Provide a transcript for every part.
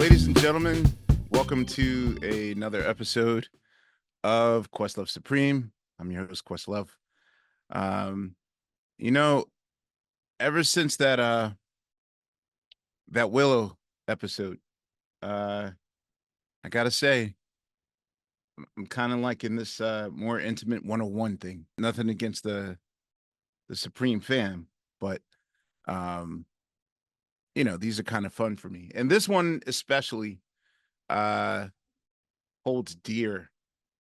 ladies and gentlemen, welcome to another episode of Questlove Supreme. I'm your host, Questlove. You know, ever since that Willow episode, I gotta say, I'm kind of liking this more intimate 101 thing. Nothing against the Supreme fam, but these are kind of fun for me. And this one especially holds dear.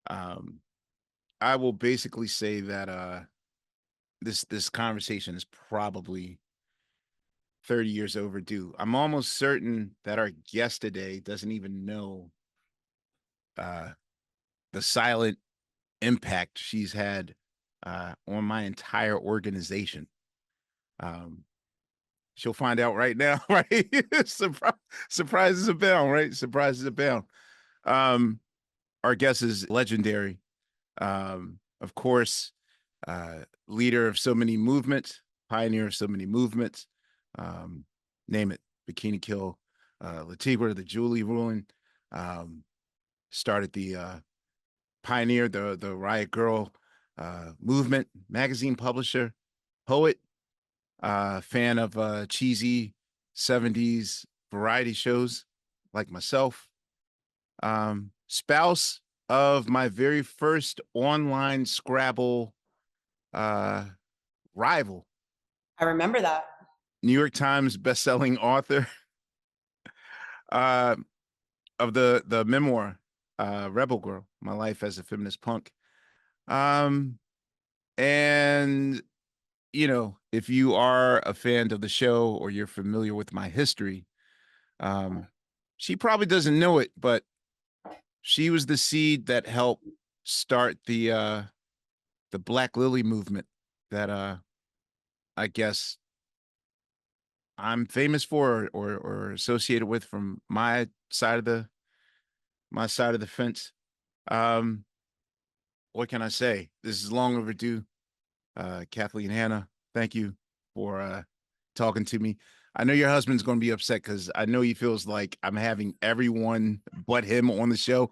I will basically say that this conversation is probably 30 years overdue. I'm almost certain that our guest today doesn't even know the silent impact she's had on my entire organization. She'll find out right now, right? Surprises abound, right? Surprises abound. Our guest is legendary. Of course, leader of so many movements, pioneer of so many movements. Name it, Bikini Kill, Latigua, the Julie ruling, started the pioneer, the Riot Girl movement, magazine publisher, poet, fan of cheesy 70s variety shows like myself, spouse of my very first online Scrabble rival, I remember that. New York Times bestselling author of the memoir Rebel Girl, My Life as a Feminist Punk. And if you are a fan of the show or you're familiar with my history, she probably doesn't know it, but she was the seed that helped start the Black Lily movement that I guess I'm famous for or associated with from my side of the fence. What can I say? This is long overdue. Kathleen Hanna, thank you for talking to me. I know your husband's going to be upset because I know he feels like I'm having everyone but him on the show.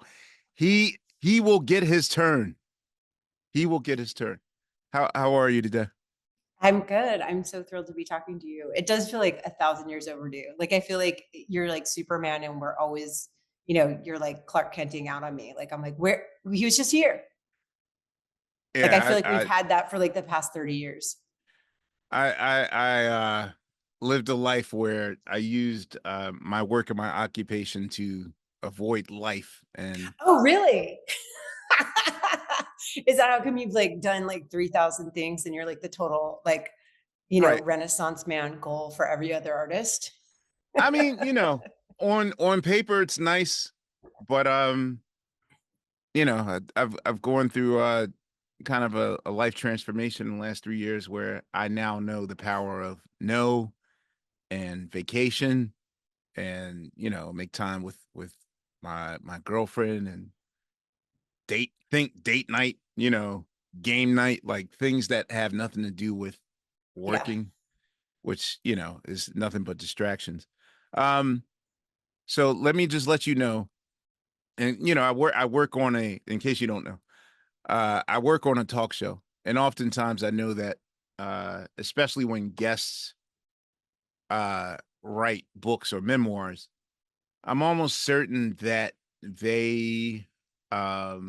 He will get his turn. He will get his turn. How are you today? I'm good. I'm so thrilled to be talking to you. It does feel like 1,000 years overdue. Like, I feel like you're like Superman and we're always, you're like Clark Kenting out on me. Like, I'm like, where he was just here. Like, I feel Yeah, like we've had that for like the past 30 years. I lived a life where I used my work and my occupation to avoid life. And Oh, really? Is that how come you've like done like 3,000 things and you're like the total, like, right. Renaissance man goal for every other artist? I mean, on paper it's nice, but I've gone through kind of a life transformation in the last 3 years where I now know the power of no and vacation and make time with my girlfriend and date night, game night, like things that have nothing to do with Yeah. working, which is nothing but distractions. So let me just let you know, and I work on in case you don't know, I work on a talk show, and oftentimes I know that especially when guests write books or memoirs, I'm almost certain that they are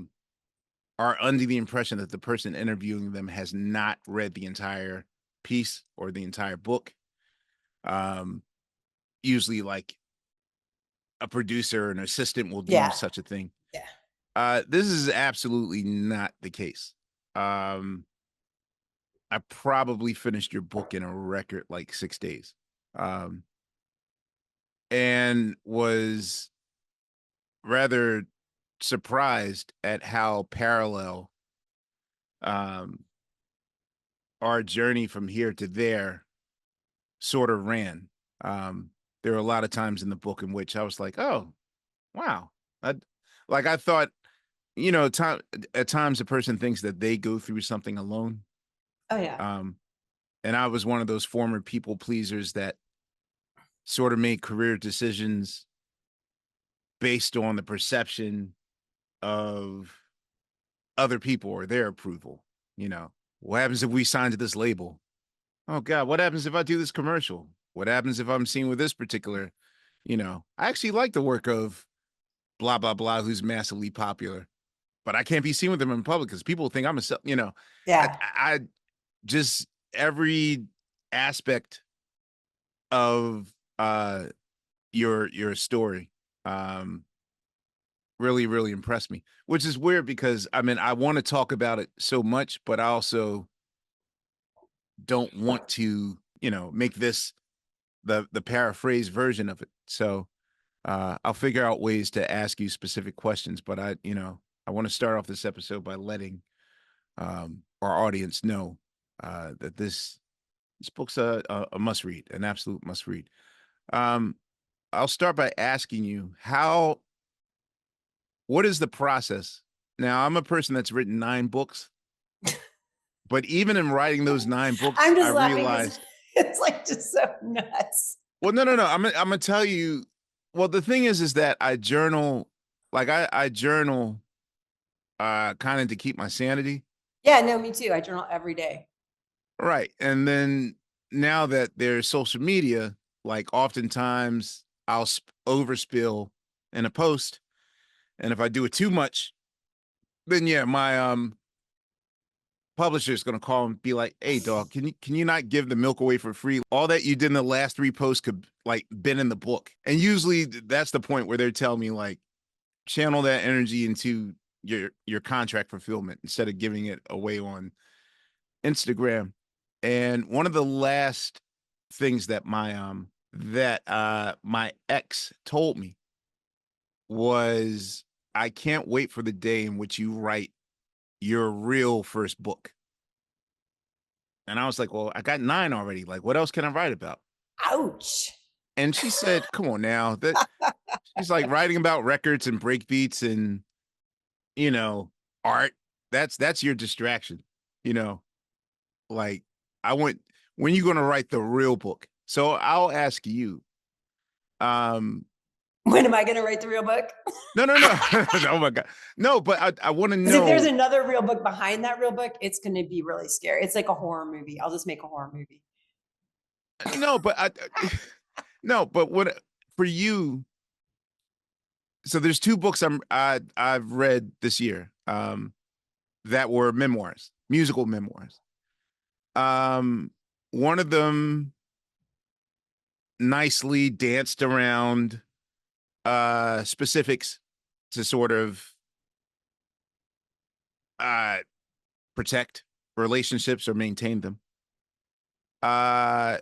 under the impression that the person interviewing them has not read the entire piece or the entire book. Um, Usually, like a producer or an assistant will do Yeah. such a thing. Yeah. This is absolutely not the case. Um, I probably finished your book in a record like 6 days, um, and was rather surprised at how parallel um, our journey from here to there sort of ran. There were a lot of times in the book in which I was like, "Oh, wow!" I thought, time at times a person thinks that they go through something alone. Oh, yeah. Um, and I was one of those former people pleasers that sort of made career decisions based on the perception of other people or their approval. You know, what happens if we sign to this label? Oh God, what happens if I do this commercial? What happens if I'm seen with this particular, I actually like the work of blah, blah, blah, who's massively popular, but I can't be seen with them in public because people think I'm I, Yeah. I just every aspect of your story um really, really impressed me, which is weird because I mean, I want to talk about it so much, but I also don't want to, make this the paraphrase version of it. So I'll figure out ways to ask you specific questions, but I want to start off this episode by letting our audience know that this book's a must read, an absolute must read. Um, I'll start by asking you what is the process? Now, I'm a person that's written 9 books, but even in writing those 9 books, I'm I just laughing because realized, it's like just so nuts. well, no, no, no. I'm gonna tell you. Well, the thing is that I journal, like I journal, kind of to keep my sanity, Yeah, no, me too. I journal every day. right? And then now that there's social media, like oftentimes I'll overspill in a post, and if I do it too much, then yeah, my publisher is going to call and be like, "Hey, dog, can you not give the milk away for free? All that you did in the last 3 posts could like been in the book." And usually that's the point where they're telling me like, channel that energy into your contract fulfillment instead of giving it away on Instagram. And one of the last things that my ex told me was, "I can't wait for the day in which you write your real first book." And I was like, "Well, I got 9 already. Like, what else can I write about?" Ouch. And she said, "Come on now." That she's like writing about records and breakbeats and, you know, art. That's your distraction. You know, like I want when you going to write the real book. So I'll ask you. Um, When am I going to write the real book? no, no, no. Oh my God. No, but I want to Because if there's know. another real book behind that real book, it's going to be really scary. It's like a horror movie. I'll just make a horror movie. No, but no, but what for you, so there's 2 books I've read this year that were memoirs, musical memoirs. Um, one of them nicely danced around specifics to sort of uh protect relationships or maintain them. Uh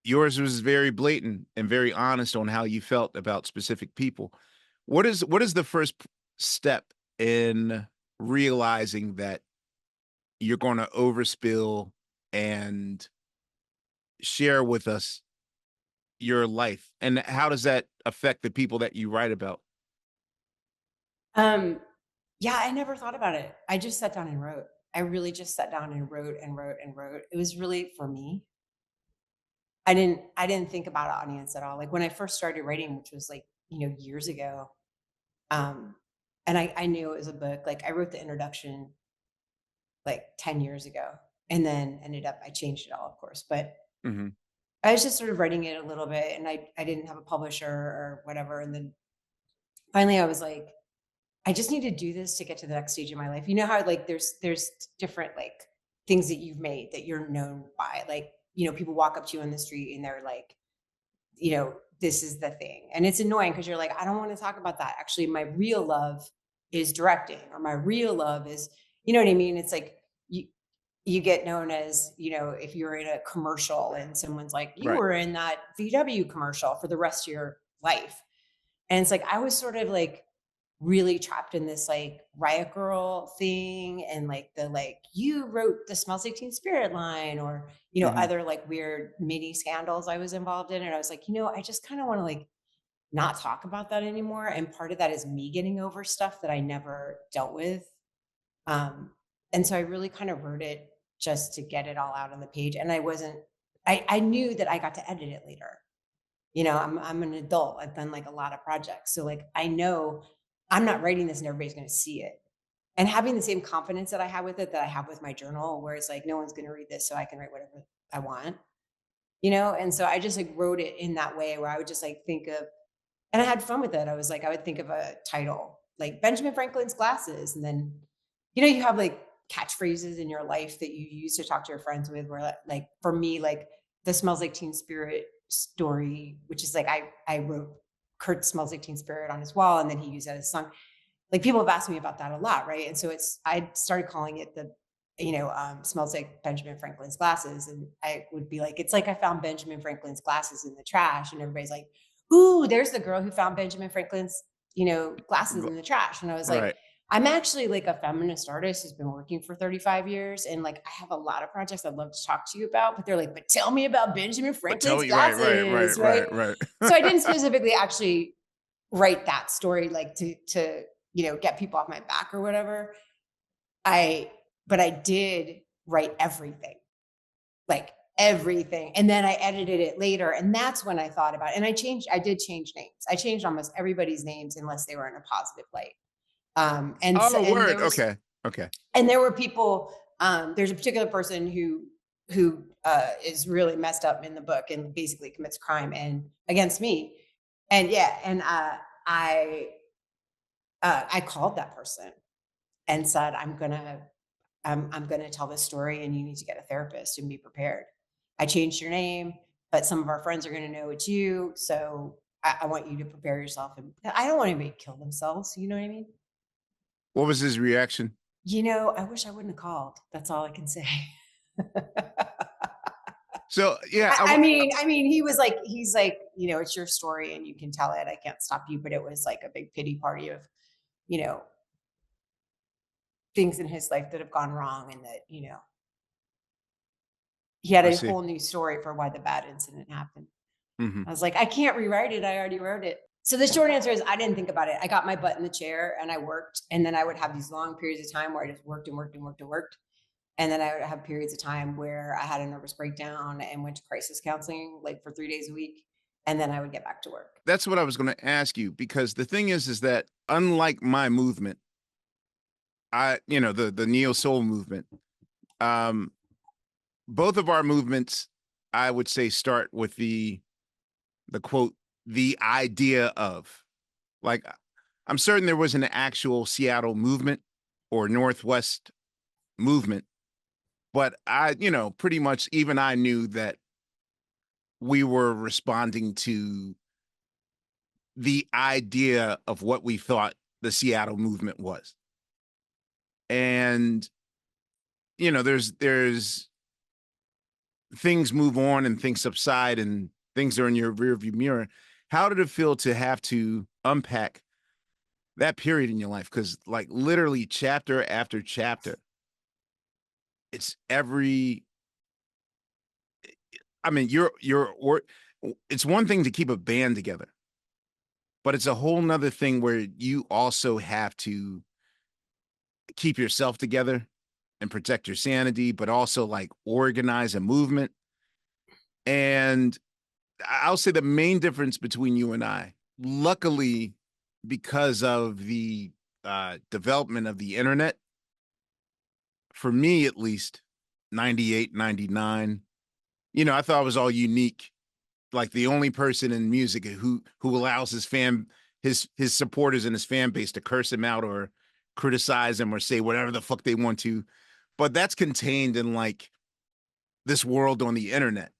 Yours was very blatant and very honest on how you felt about specific people. What is the first step in realizing that you're going to overspill and share with us your life, and how does that affect the people that you write about? Um, yeah, I never thought about it. I just sat down and wrote. I really just sat down and wrote and wrote and wrote. It was really for me. I didn't think about audience at all. Like when I first started writing, which was like, years ago, um, and I knew it was a book. Like I wrote the introduction like 10 years ago and then ended up I changed it all, of course. But Mhm. I was just sort of writing it a little bit and I didn't have a publisher or whatever. And then finally I was like, I just need to do this to get to the next stage of my life. You know how like there's different like things that you've made that you're known by. Like, people walk up to you on the street and they're like, this is the thing. And it's annoying because you're like, I don't want to talk about that. Actually, my real love is directing, or my real love is, you know what I mean? It's like you get known as, if you're in a commercial and someone's like, you Right. were in that VW commercial for the rest of your life. And it's like I was sort of like really trapped in this like riot girl thing and like the like you wrote the Smells Like Teen Spirit line or Mhm. other like weird mini scandals I was involved in. And I was like, I just kind of want to like not talk about that anymore. And part of that is me getting over stuff that I never dealt with. Um, and so I really kind of wrote it just to get it all out on the page. And I wasn't, I knew that I got to edit it later. You know, I'm an adult. I've done like a lot of projects. So like I know I'm not writing this and everybody's going to see it. And having the same confidence that I have with it that I have with my journal, where it's like no one's going to read this, so I can write whatever I want, you know? And so I just like wrote it in that way where I would just like think of, and I had fun with it. I was like, I would think of a title like Benjamin Franklin's glasses. And then, you know, you have like catchphrases in your life that you use to talk to your friends with, where like for me, like the Smells Like Teen Spirit story, which is like, I wrote Kurt Smells Like Teen Spirit on his wall and then he used that as a song. Like people have asked me about that a lot. Right. And so I started calling it the, Smells Like Benjamin Franklin's glasses. And I would be like, it's like I found Benjamin Franklin's glasses in the trash. And everybody's like, ooh, there's the girl who found Benjamin Franklin's, glasses in the trash. And I was like, Right. I'm actually like a feminist artist who's been working for 35 years. And like, I have a lot of projects I'd love to talk to you about, but they're like, but tell me about Benjamin But tell Franklin's me, right, right, glasses. right, Right. right, right. So I didn't specifically actually write that story, like to, get people off my back or whatever. But I did write everything, like everything. And then I edited it later. And that's when I thought about it. And I did change names. I changed almost everybody's names unless they were in a positive light. Oh, And word. Okay. Okay. there were people, there's a particular person who is really messed up in the book and basically commits crime and against me. And yeah. And I called that person and said, I'm going to tell this story and you need to get a therapist and be prepared. I changed your name, but some of our friends are going to know it's you. So I want you to prepare yourself. And I don't want anybody to kill themselves. You know what I mean? What was his reaction? I wish I wouldn't have called. That's all I can say. So yeah, I mean, he's like, it's your story and you can tell it. I can't stop you. But it was like a big pity party of, you know, things in his life that have gone wrong and that, he had I a see. whole new story for why the bad incident happened. Hmm. I was like, I can't rewrite it. I already wrote it. So the short answer is I didn't think about it. I got my butt in the chair and I worked. And then I would have these long periods of time where I just worked and worked and worked and worked. And then I would have periods of time where I had a nervous breakdown and went to crisis counseling like for 3 days a week. And then I would get back to work. That's what I was going to ask you, because the thing is that unlike my movement, the neo soul movement, um, both of our movements, I would say, start with the quote, the idea of, like, I'm certain there was an actual Seattle movement or Northwest movement, but pretty much even I knew that we were responding to the idea of what we thought the Seattle movement was. And, there's things move on and things subside and things are in your rearview mirror. How did it feel to have to unpack that period in your life? Because like literally chapter after chapter, it's every, I mean, it's one thing to keep a band together, but it's a whole nother thing where you also have to keep yourself together and protect your sanity, but also like organize a movement. And I'll say the main difference between you and I, luckily, because of the development of the internet, for me at least, 98, 99, I thought I was all unique, like the only person in music who allows his supporters and his fan base to curse him out or criticize him or say whatever the fuck they want to. But that's contained in like this world on the internet.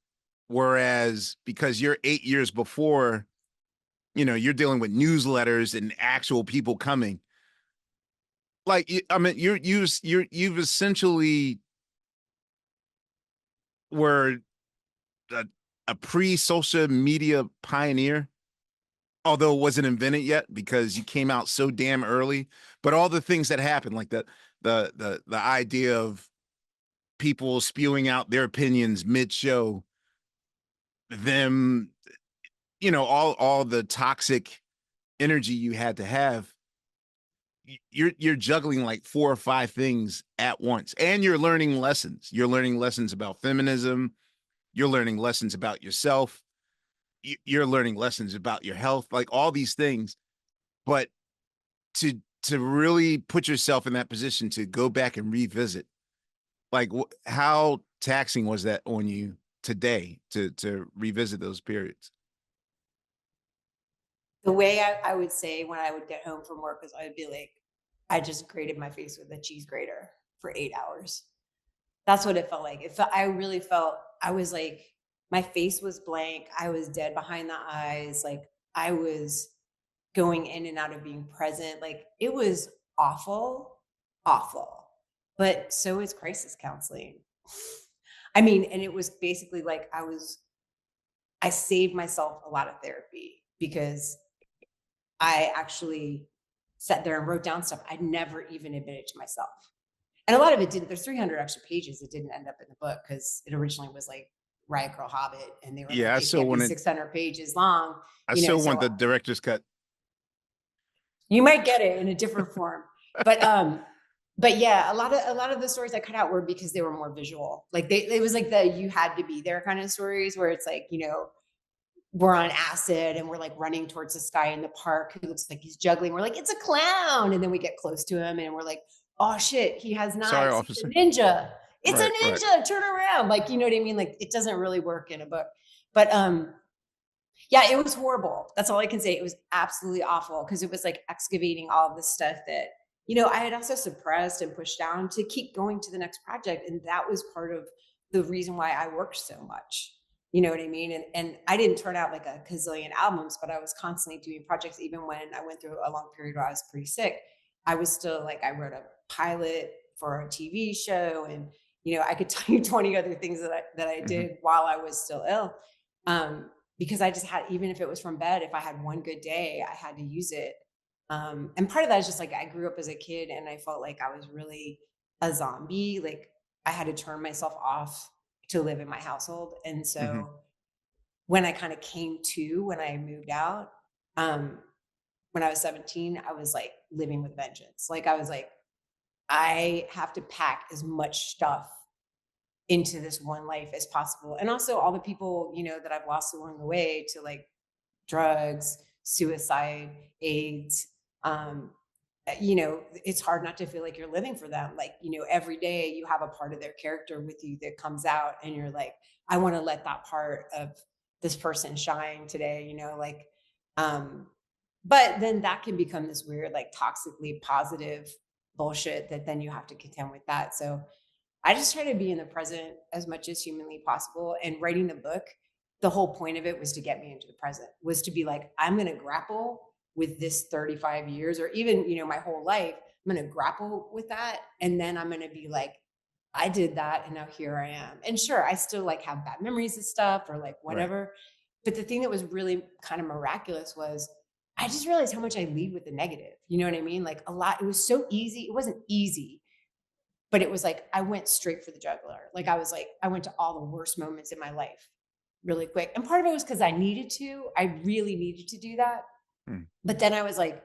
Whereas because you're 8 years before, you're dealing with newsletters and actual people coming. Like, I mean, you've essentially were a, a pre-social media pioneer, although it wasn't invented yet because you came out so damn early. But all the things that happened, like the idea of people spewing out their opinions mid-show, them, all the toxic energy you had to have, you're juggling like 4 or 5 things at once, and you're learning lessons. You're learning lessons about feminism. You're learning lessons about yourself. you're learning lessons about your health, like all these things. But to really put yourself in that position to go back and revisit, like how taxing was that on you today to revisit those periods? The way I would say when I would get home from work is I would be like, I just grated my face with a cheese grater for 8 hours. That's what it felt like. I really felt, I was like, my face was blank. I was dead behind the eyes. Like I was going in and out of being present. Like it was awful, awful. But so is crisis counseling. I mean, and it was basically like I saved myself a lot of therapy because I actually sat there and wrote down stuff I'd never even admitted to myself. And a lot of it didn't, there's 300 extra pages that didn't end up in the book because it originally was like Riot Girl Hobbit and they were like, Yeah, it can't be 600 pages long, I you know, still so want the director's cut. you might get it in a different form. But yeah, a lot of the stories I cut out were because they were more visual. Like it was like the you had to be there kind of stories where it's like, you know, we're on acid and we're like running towards this guy in the park who looks like he's juggling. We're like, it's a clown. And then we get close to him and we're like, oh shit, he has Sorry, knives. He's a officer. ninja. It's a Right, right. ninja. Turn around. Like, you know what I mean? Like it doesn't really work in a book. But yeah, it was horrible. That's all I can say. It was absolutely awful because it was like excavating all of this stuff that, you know, I had also suppressed and pushed down to keep going to the next project. And that was part of the reason why I worked so much. You know what I mean? And I didn't turn out like a gazillion albums, but I was constantly doing projects. Even when I went through a long period where I was pretty sick, I was still like, I wrote a pilot for a TV show. And, you know, I could tell you 20 other things that I Mhm. did while I was still ill. Because I just had, even if it was from bed, if I had one good day, I had to use it. And part of that is just like I grew up as a kid and I felt like I was really a zombie. Like I had to turn myself off to live in my household. And Mhm. so when I kind of came to when I moved out, um, when I was 17, I was like living with vengeance. Like I was like, I have to pack as much stuff into this one life as possible. And also all the people, you know, that I've lost along the way to like drugs, suicide, AIDS. Um, you know, it's hard not to feel like you're living for them. Like, you know, every day you have a part of their character with you that comes out and you're like, I want to let that part of this person shine today, you know, like, um, but then that can become this weird, like toxically positive bullshit that then you have to contend with that. So I just try to be in the present as much as humanly possible. And writing the book, the whole point of it was to get me into the present, was to be like, I'm going to grapple with this 35 years or even, you know, my whole life. I'm going to grapple with that. And then I'm going to be like, I did that. And now here I am. And sure, I still like have bad memories of stuff or like Right. whatever. But the thing that was really kind of miraculous was I just realized how much I lead with the negative. You know what I mean? Like a lot, it was so easy. It wasn't easy, but it was like I went straight for the jugular. Like I was like, I went to all the worst moments in my life really quick. And part of it was because I needed to. I really needed to do that. Hmm. But then I was like,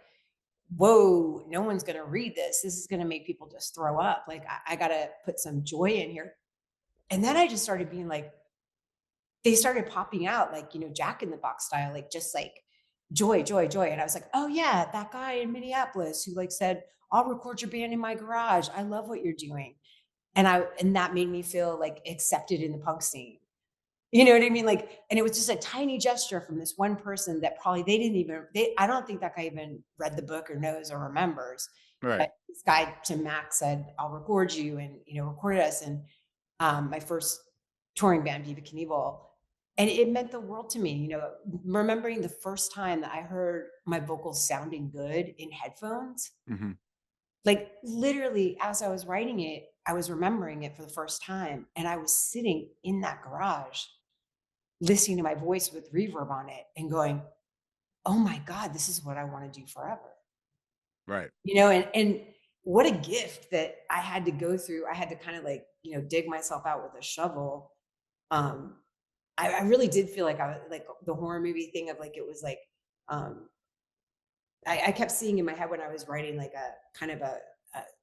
whoa, no one's going to read this. This is going to make people just throw up. Like I got to put some joy in here. And then I just started being like, they started popping out like, you know, Jack in the Box style, like just like joy, joy, joy. And I was like, oh yeah, that guy in Minneapolis who like said, I'll record your band in my garage. I love what you're doing. And that made me feel like accepted in the punk scene. You know what I mean? Like, and it was just a tiny gesture from this one person that probably they didn't even, I don't think that guy even read the book or knows or remembers. Right. But this guy, Tim Mack, said, I'll record you and, you know, recorded us. And my first touring band, Viva Knievel. And it meant the world to me, you know, remembering the first time that I heard my vocals sounding good in headphones. Mm-hmm. Like literally, as I was writing it, I was remembering it for the first time. And I was sitting in that garage, listening to my voice with reverb on it and going, oh my God, this is what I want to do forever. Right. You know, and what a gift that I had to go through. I had to kind of like, you know, dig myself out with a shovel. Um, I really did feel like I was like the horror movie thing of like, it was like, um, I kept seeing in my head when I was writing like a kind of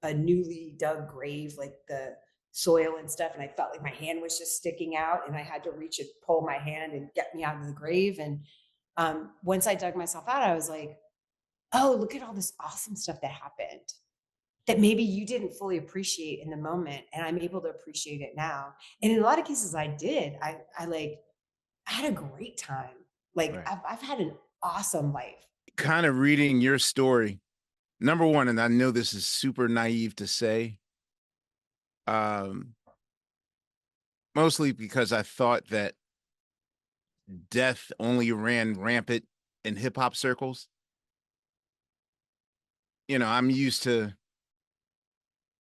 a newly dug grave, like the soil and stuff. And I felt like my hand was just sticking out and I had to reach and pull my hand and get me out of the grave. And once I dug myself out, I was like, oh, look at all this awesome stuff that happened that maybe you didn't fully appreciate in the moment. And I'm able to appreciate it now. And in a lot of cases I did. I had a great time. Like Right. I've had an awesome life. Kind of reading your story. Number one, and I know this is super naive to say, mostly because I thought that death only ran rampant in hip hop circles. You know, I'm used to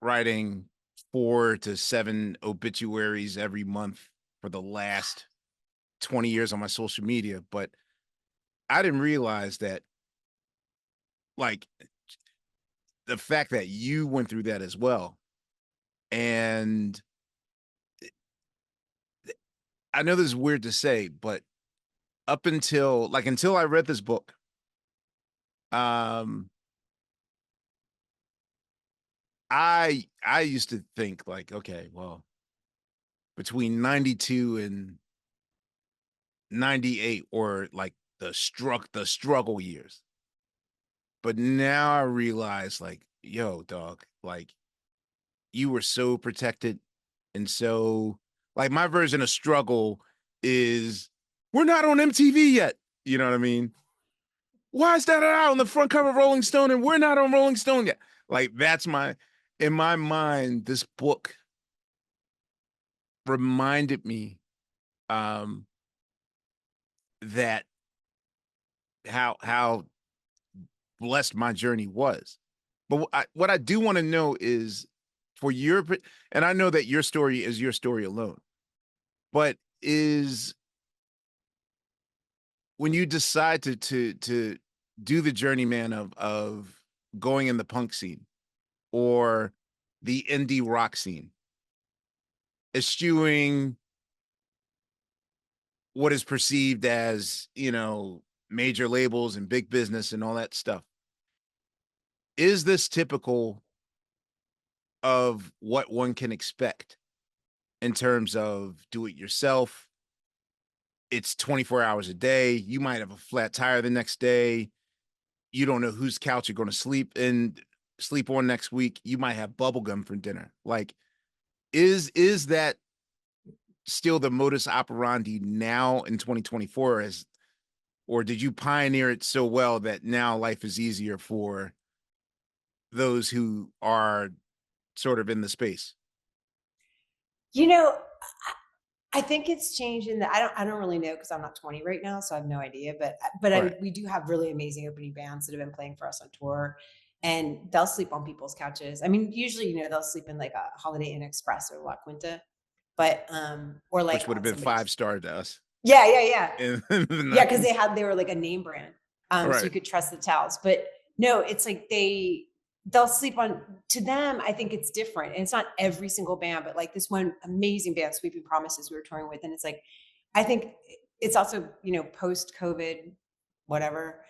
writing 4 to 7 obituaries every month for the last 20 years on my social media, but I didn't realize that, like, the fact that you went through that as well. And I know this is weird to say, but until I read this book, um, I used to think like, okay, well, between 92 and 98 or like the struggle years. But now I realize like, yo, dog, like you were so protected and so like my version of struggle is we're not on MTV yet. You know what I mean? Why is that out on the front cover of Rolling Stone and we're not on Rolling Stone yet? Like that's in my mind, this book reminded me um that how blessed my journey was. But what I do want to know is for and I know that your story is your story alone, but is when you decide to do the journeyman of going in the punk scene or the indie rock scene, eschewing what is perceived as, you know, major labels and big business and all that stuff. Is this typical of what one can expect in terms of do it yourself? It's 24 hours a day. You might have a flat tire the next day. You don't know whose couch you're going to sleep on next week. You might have bubble gum for dinner. Like, is that still the modus operandi now in 2024 or did you pioneer it so well that now life is easier for those who are sort of in the space? You know, I think it's changed in that I don't really know because I'm not 20 right now, so I have no idea. Right. We do have really amazing opening bands that have been playing for us on tour, and they'll sleep on people's couches. I mean, usually they'll sleep in like a Holiday Inn Express or La Quinta, but or like Which would have on been somebody's. 5-star to us Yeah, yeah, yeah. in the Yeah, because 90s. they were like a name brand. So you Right. could trust the towels. But no, it's like they'll sleep on to them, I think it's different. And it's not every single band, but like this one amazing band, Sweeping Promises, we were touring with. And it's like, I think it's also, post-COVID, whatever.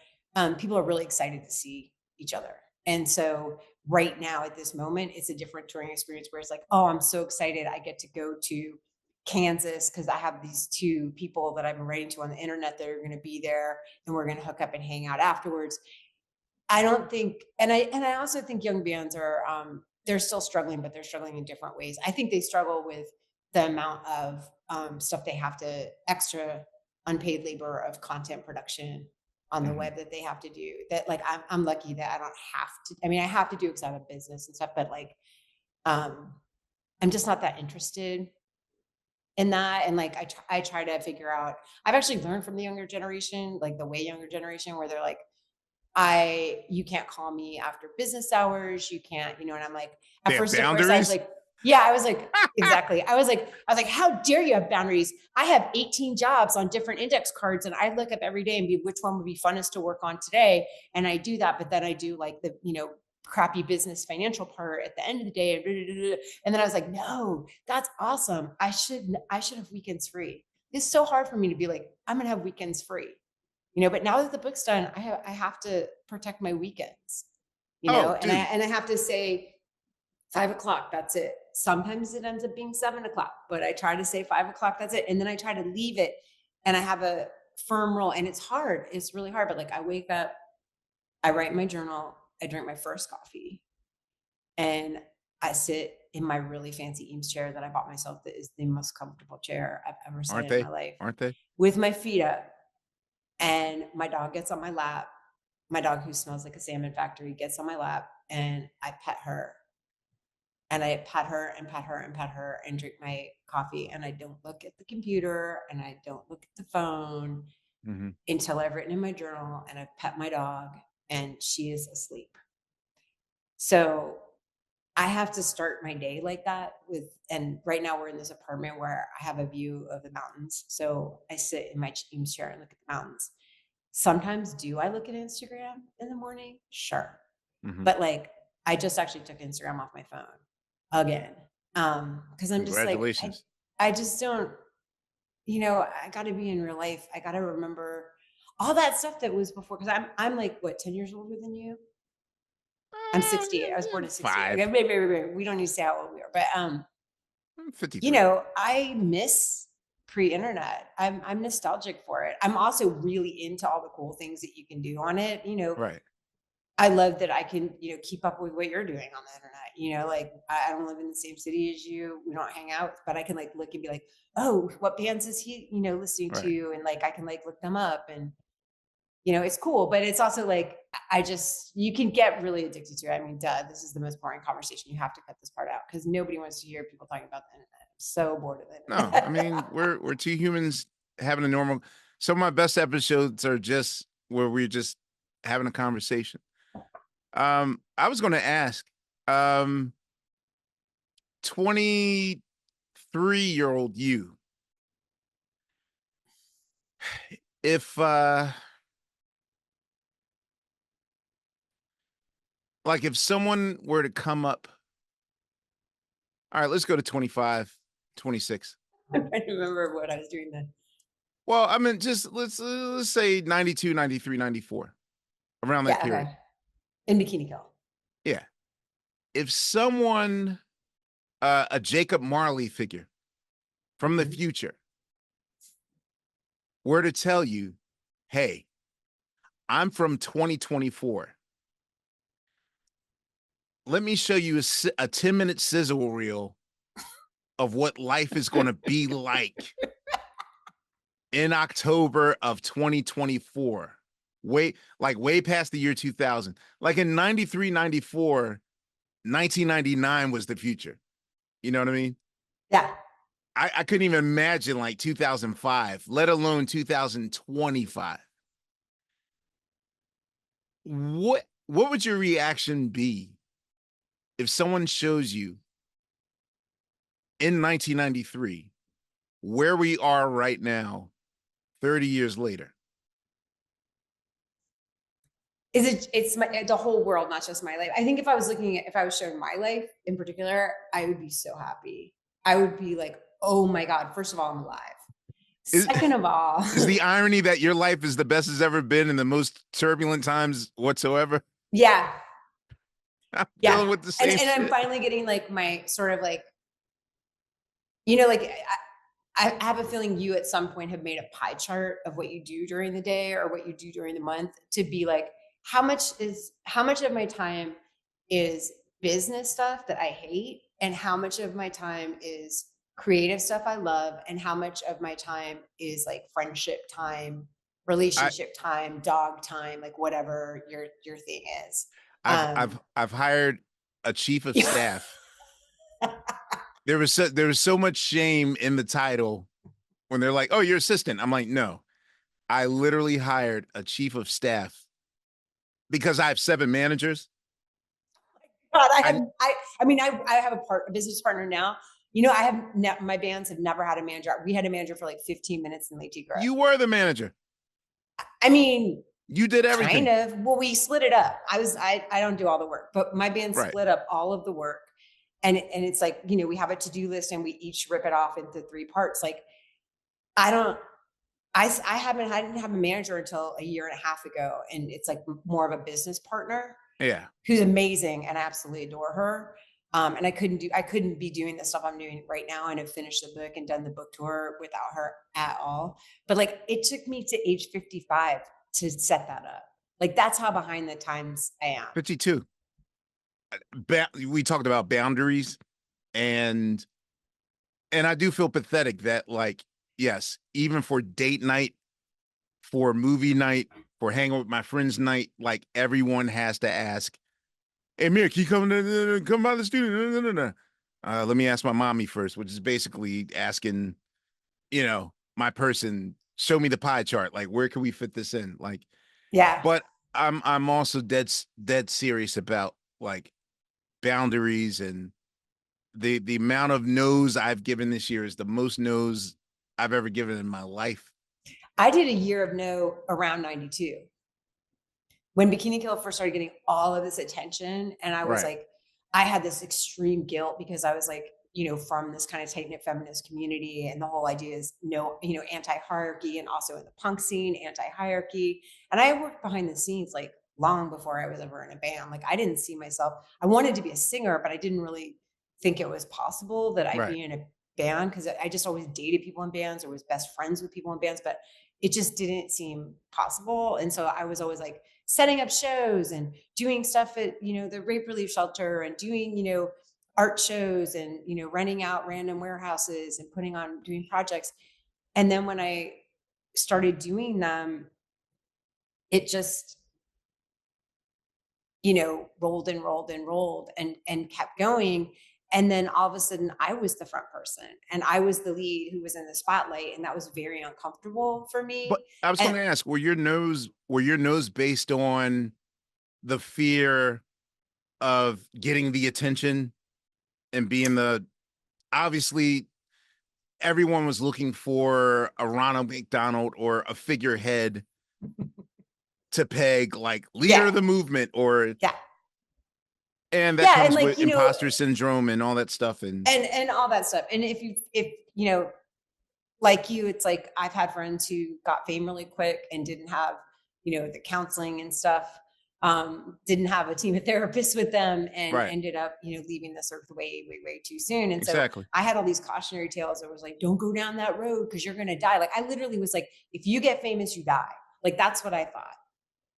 People are really excited to see each other. And so right now at this moment, it's a different touring experience where it's like, oh, I'm so excited. I get to go to Kansas because I have these two people that I've been writing to on the internet that are going to be there, and we're going to hook up and hang out afterwards. I don't think, and I also think young bands are they're still struggling, but they're struggling in different ways. I think they struggle with the amount of stuff they have to extra unpaid labor of content production on the Mhm. web that they have to do. That like I'm lucky that I don't have to. I mean, I have to do because I have a business and stuff, but like I'm just not that interested in that. And like I try to figure out. I've actually learned from the younger generation, like the way younger generation, where they're like, you can't call me after business hours. You can't, and I'm like, They have at first I was boundaries. like, yeah, I was like, exactly. I was like, how dare you have boundaries? I have 18 jobs on different index cards and I look up every day and be which one would be funnest to work on today. And I do that, but then I do like the, crappy business financial part at the end of the day. And then I was like, no, that's awesome. I should have weekends free. It's so hard for me to be like, I'm going to have weekends free. But now that the book's done, I have to protect my weekends, Oh, and dude. I have to say 5 o'clock, that's it. sometimes it ends up being 7 o'clock, but I try to say 5 o'clock, that's it. And then I try to leave it. And I have a firm rule, and it's hard. It's really hard. But like I wake up, I write my journal, I drink my first coffee, and I sit in my really fancy Eames chair that I bought myself, that is the most comfortable chair I've ever sat Aren't in they? my life, Aren't they? with my feet up. And my dog gets on my lap. My dog, who smells like a salmon factory, gets on my lap, and I pet her. And I pat her and pat her and pat her and drink my coffee. And I don't look at the computer and I don't look at the phone until I've written in my journal and I've pet my dog and she is asleep. So I have to start my day like that and right now we're in this apartment where I have a view of the mountains. So I sit in my Eames chair and look at the mountains. Sometimes do I look at Instagram in the morning? Sure. But like, I just actually took Instagram off my phone again. Cause I'm just like, I just don't, I gotta be in real life. I gotta remember all that stuff that was before. Cause I'm like, what, 10 years older than you? I'm 68. I was born in 68. Okay, maybe. We don't need to say how old we are, but, I'm 53. I miss pre-internet. I'm nostalgic for it. I'm also really into all the cool things that you can do on it. Right. I love that I can, keep up with what you're doing on the internet. Like I don't live in the same city as you. We don't hang out, but I can like look and be like, oh, what bands is he, listening to? And like, I can like look them up and, it's cool, but it's also like, you can get really addicted to it. I mean, this is the most boring conversation. You have to cut this part out because nobody wants to hear people talking about the internet. I'm so bored of it. No, I mean, we're two humans having a normal, some of my best episodes are just where we're just having a conversation. I was going to ask, 23-year-old you, if, like if someone were to come up, all right, let's go to 25, 26. I don't remember what I was doing then. Well, I mean, just let's say 92, 93, 94, around that period. Okay. In Bikini Kill. Yeah. If someone, a Jacob Marley figure from the future were to tell you, hey, I'm from 2024. Let me show you a 10-minute sizzle reel of what life is going to be like in October of 2024. Way past the year 2000. Like in 93, 94, 1999 was the future. You know what I mean? Yeah. I couldn't even imagine like 2005, let alone 2025. What would your reaction be if someone shows you in 1993 where we are right now, 30 years later? It's the whole world, not just my life. I think if I was showing my life in particular, I would be so happy. I would be like, oh my God, first of all, I'm alive. Second of all, is the irony that your life is the best it's ever been in the most turbulent times whatsoever? Yeah. I'm dealing with the same and shit. I'm finally getting like my sort of like, like I have a feeling you at some point have made a pie chart of what you do during the day or what you do during the month to be like, how much of my time is business stuff that I hate and how much of my time is creative stuff I love and how much of my time is like friendship time, relationship time, dog time, like whatever your thing is. I've hired a chief of staff. There was so much shame in the title when they're like, "Oh, your assistant." I'm like, "No, I literally hired a chief of staff because I have 7 managers." God, I have a business partner now. My bands have never had a manager. We had a manager for like 15 minutes in Lake Tigre. You were the manager. I mean, you did everything. Kind of. Well, we split it up. I don't do all the work, but my band split up all of the work. And it's like, we have a to-do list and we each rip it off into 3 parts. Like, I didn't have a manager until a year and a half ago. And it's like more of a business partner. Yeah. Who's amazing and I absolutely adore her. And I couldn't be doing the stuff I'm doing right now and have finished the book and done the book tour without her at all. But like, it took me to age 55 to set that up. Like, that's how behind the times I am. 52. We talked about boundaries, and I do feel pathetic that, like, yes, even for date night, for movie night, for hanging with my friends night, like, everyone has to ask, "Hey, Amir, can you come by the studio?" No. Let me ask my mommy first, which is basically asking, my person, show me the pie chart. Like, where can we fit this in? Like, Yeah. but I'm also dead serious about, like, boundaries, and the amount of no's I've given this year is the most no's I've ever given in my life. I did a year of no around 92 when Bikini Kill first started getting all of this attention. And I was Right. like, I had this extreme guilt because I was like, from this kind of tight knit feminist community. And the whole idea is no, anti hierarchy, and also in the punk scene, anti hierarchy. And I worked behind the scenes like long before I was ever in a band. Like, I didn't see myself, I wanted to be a singer, but I didn't really think it was possible that I'd Right. be in a band, because I just always dated people in bands or was best friends with people in bands, but it just didn't seem possible. And so I was always like setting up shows and doing stuff at, the rape relief shelter, and doing, art shows, and, renting out random warehouses and doing projects. And then when I started doing them, it just, rolled and rolled and rolled and kept going. And then all of a sudden I was the front person and I was the lead who was in the spotlight. And that was very uncomfortable for But me. I was And going to ask, were your no's based on the fear of getting the attention and being obviously everyone was looking for a Ronald McDonald or a figurehead to peg, like, leader yeah, of the movement, yeah, and that yeah. And comes like, with imposter syndrome and all that stuff. And and all that stuff. And if like you, it's like I've had friends who got fame really quick and didn't have, the counseling and stuff, didn't have a team of therapists with them, and right, ended up, leaving this earth way too soon. And so exactly. I had all these cautionary tales that was like, don't go down that road because you're going to die. Like, I literally was like, if you get famous, you die. Like, that's what I thought.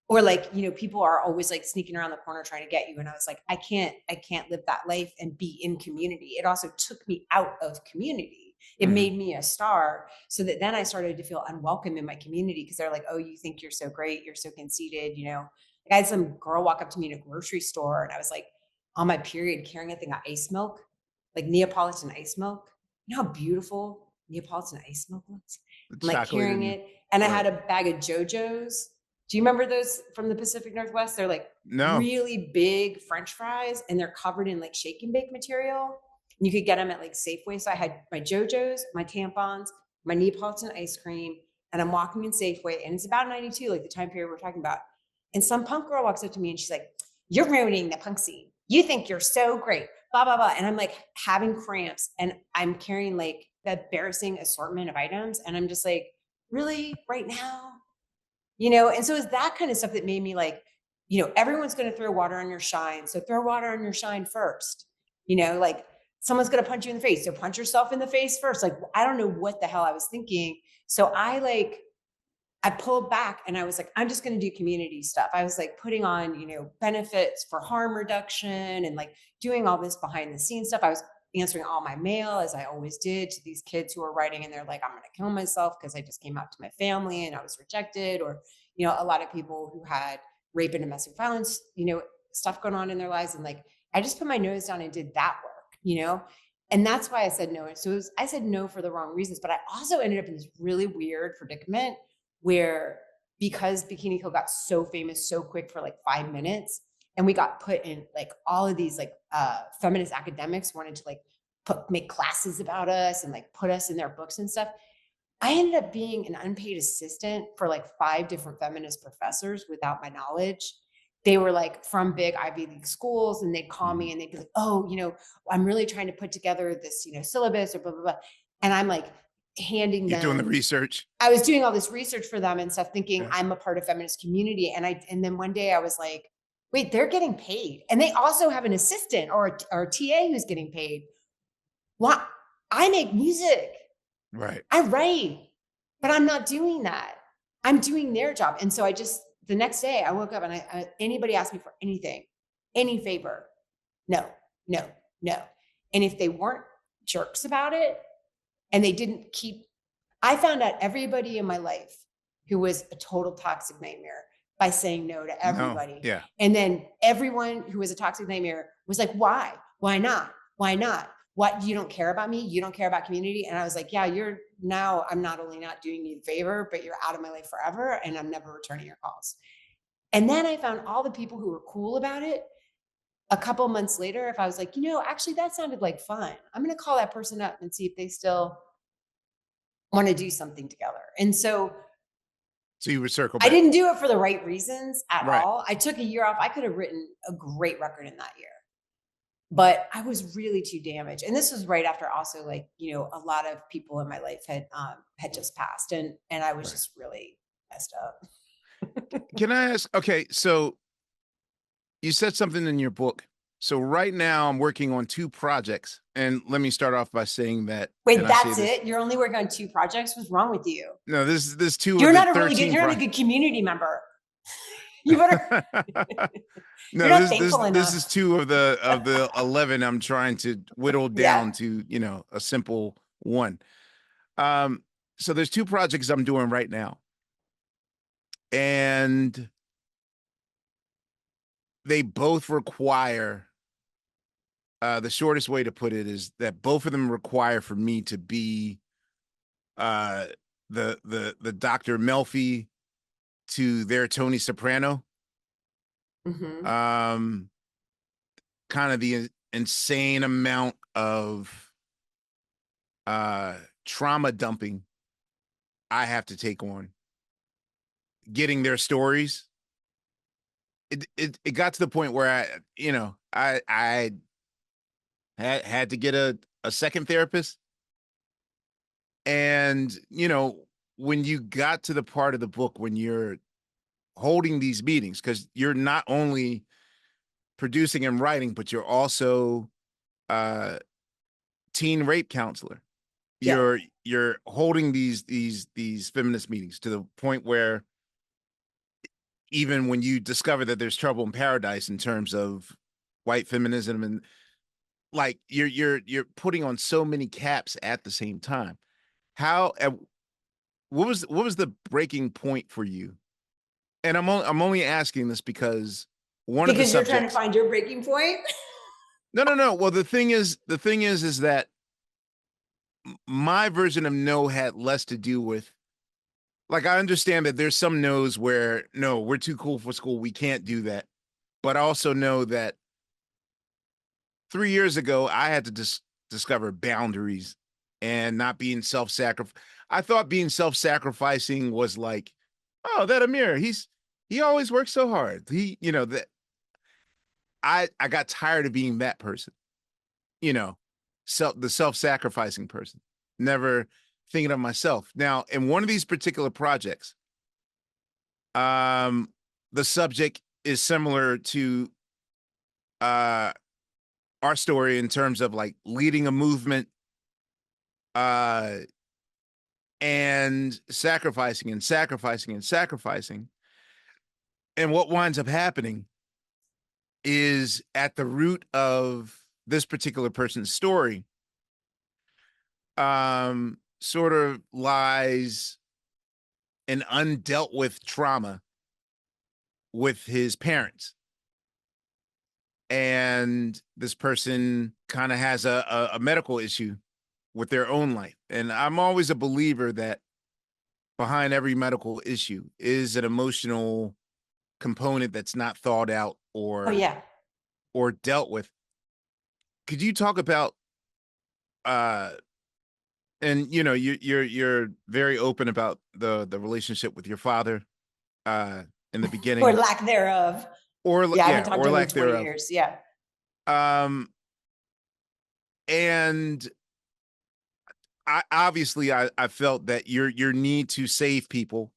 Or like, people are always like sneaking around the corner trying to get you. And I was like, I can't live that life and be in community. It also took me out of community. It Mhm. made me a star, so that then I started to feel unwelcome in my community, because they're like, oh, you think you're so great, you're so conceited. Like, I had some girl walk up to me in a grocery store, and I was like on my period carrying a thing of ice milk, like Neapolitan ice milk. You know how beautiful Neapolitan ice milk looks? The I'm like chocolate carrying and it, and I right. had a bag of JoJo's. Do you remember those from the Pacific Northwest? They're like No, really big French fries, and they're covered in like shake and bake material. And you could get them at like Safeway. So I had my JoJo's, my tampons, my Neapolitan ice cream, and I'm walking in Safeway, and it's about 92, like the time period we're talking about. And some punk girl walks up to me and she's like, you're ruining the punk scene. You think you're so great, blah, blah, blah. And I'm like having cramps, and I'm carrying like the embarrassing assortment of items. And I'm just like, really, right now? And so it's that kind of stuff that made me like, everyone's going to throw water on your shine. So throw water on your shine first. Like, someone's going to punch you in the face. So punch yourself in the face first. Like, I don't know what the hell I was thinking. So I pulled back and I was like, I'm just going to do community stuff. I was like putting on, benefits for harm reduction and like doing all this behind the scenes stuff. I was answering all my mail, as I always did, to these kids who were writing, and they're like, I'm going to kill myself because I just came out to my family and I was rejected. Or, a lot of people who had rape and domestic violence, stuff going on in their lives. And like, I just put my nose down and did that work. And that's why I said no. So I said no for the wrong reasons, but I also ended up in this really weird predicament where, because Bikini Kill got so famous so quick for like 5 minutes, and we got put in like all of these like feminist academics wanted to like make classes about us and like put us in their books and stuff. I ended up being an unpaid assistant for like 5 different feminist professors without my knowledge. They were like from big Ivy League schools, and they'd call me and they'd be like, oh, I'm really trying to put together this, syllabus or blah, blah, blah. And I'm like handing you're doing the them, research. I was doing all this research for them and stuff, thinking Yeah. I'm a part of feminist community. And then one day I was like, wait, they're getting paid. And they also have an assistant or a TA who's getting paid. What? I make music. Right. I write, but I'm not doing that. I'm doing their job. And so the next day I woke up and anybody asked me for anything, any favor, no, no, no. And if they weren't jerks about it and they didn't I found out everybody in my life who was a total toxic nightmare by saying no to No. everybody. Yeah. And then everyone who was a toxic nightmare was like, why? Why not? Why not? What, you don't care about me? You don't care about community? And I was like, yeah, I'm not only not doing you a favor, but you're out of my life forever. And I'm never returning your calls. And then I found all the people who were cool about it. A couple months later, if I was like, actually that sounded like fun, I'm going to call that person up and see if they still want to do something together. And so you would circle I back. didn't do it for the right reasons at Right. all. I took a year off. I could have written a great record in that year, but I was really too damaged. And this was right after also a lot of people in my life had just passed and I was just really messed up. Can I ask? Okay, so you said something in your book. So right now I'm working on 2 projects, and let me start off by saying that. Wait, that's it? You're only working on 2 projects? What's wrong with you? No, this 2. You're not a good community member. You better. No, You're not thankful enough. This is 2 of the 11 I'm trying to whittle down to, a simple one. So there's 2 projects I'm doing right now. And they both require, the shortest way to put it is that both of them require for me to be the Dr. Melfi to their Tony Soprano. Mhm. Kind of the insane amount of trauma dumping I have to take on, getting their stories. It got to the point where I had to get a second therapist. And when you got to the part of the book when you're holding these meetings, because you're not only producing and writing, but you're also teen rape counselor. Yeah. You're holding these feminist meetings to the point where even when you discover that there's trouble in paradise in terms of white feminism, and like you're putting on so many caps at the same time. How what was the breaking point for you? And I'm only asking this because one of the Because you're trying to subjects. find your breaking point? No. Well, the thing is that my version of no had less to do with, like, I understand that there's some no's where no, we're too cool for school, we can't do that. But I also know that 3 years ago I had to discover boundaries and not being self-sacrifice. I thought being self-sacrificing was like, oh, that Ahmir, he always works so hard. That I got tired of being that person, you know, the self-sacrificing person, never thinking of myself. Now, in one of these particular projects, the subject is similar to our story in terms of like leading a movement uh and sacrificing and sacrificing and sacrificing. And what winds up happening is at the root of this particular person's story, sort of lies an undealt with trauma with his parents. And this person kind of has a medical issue with their own life. And I'm always a believer that behind every medical issue is an emotional component that's not thought out Oh yeah. or dealt with. Could you talk about uh and you're very open about the relationship with your father in the Or beginning, lack thereof. or Yeah, I haven't yeah, talked or to him in lack 20 thereof. years. Yeah. um and I felt that your need to save people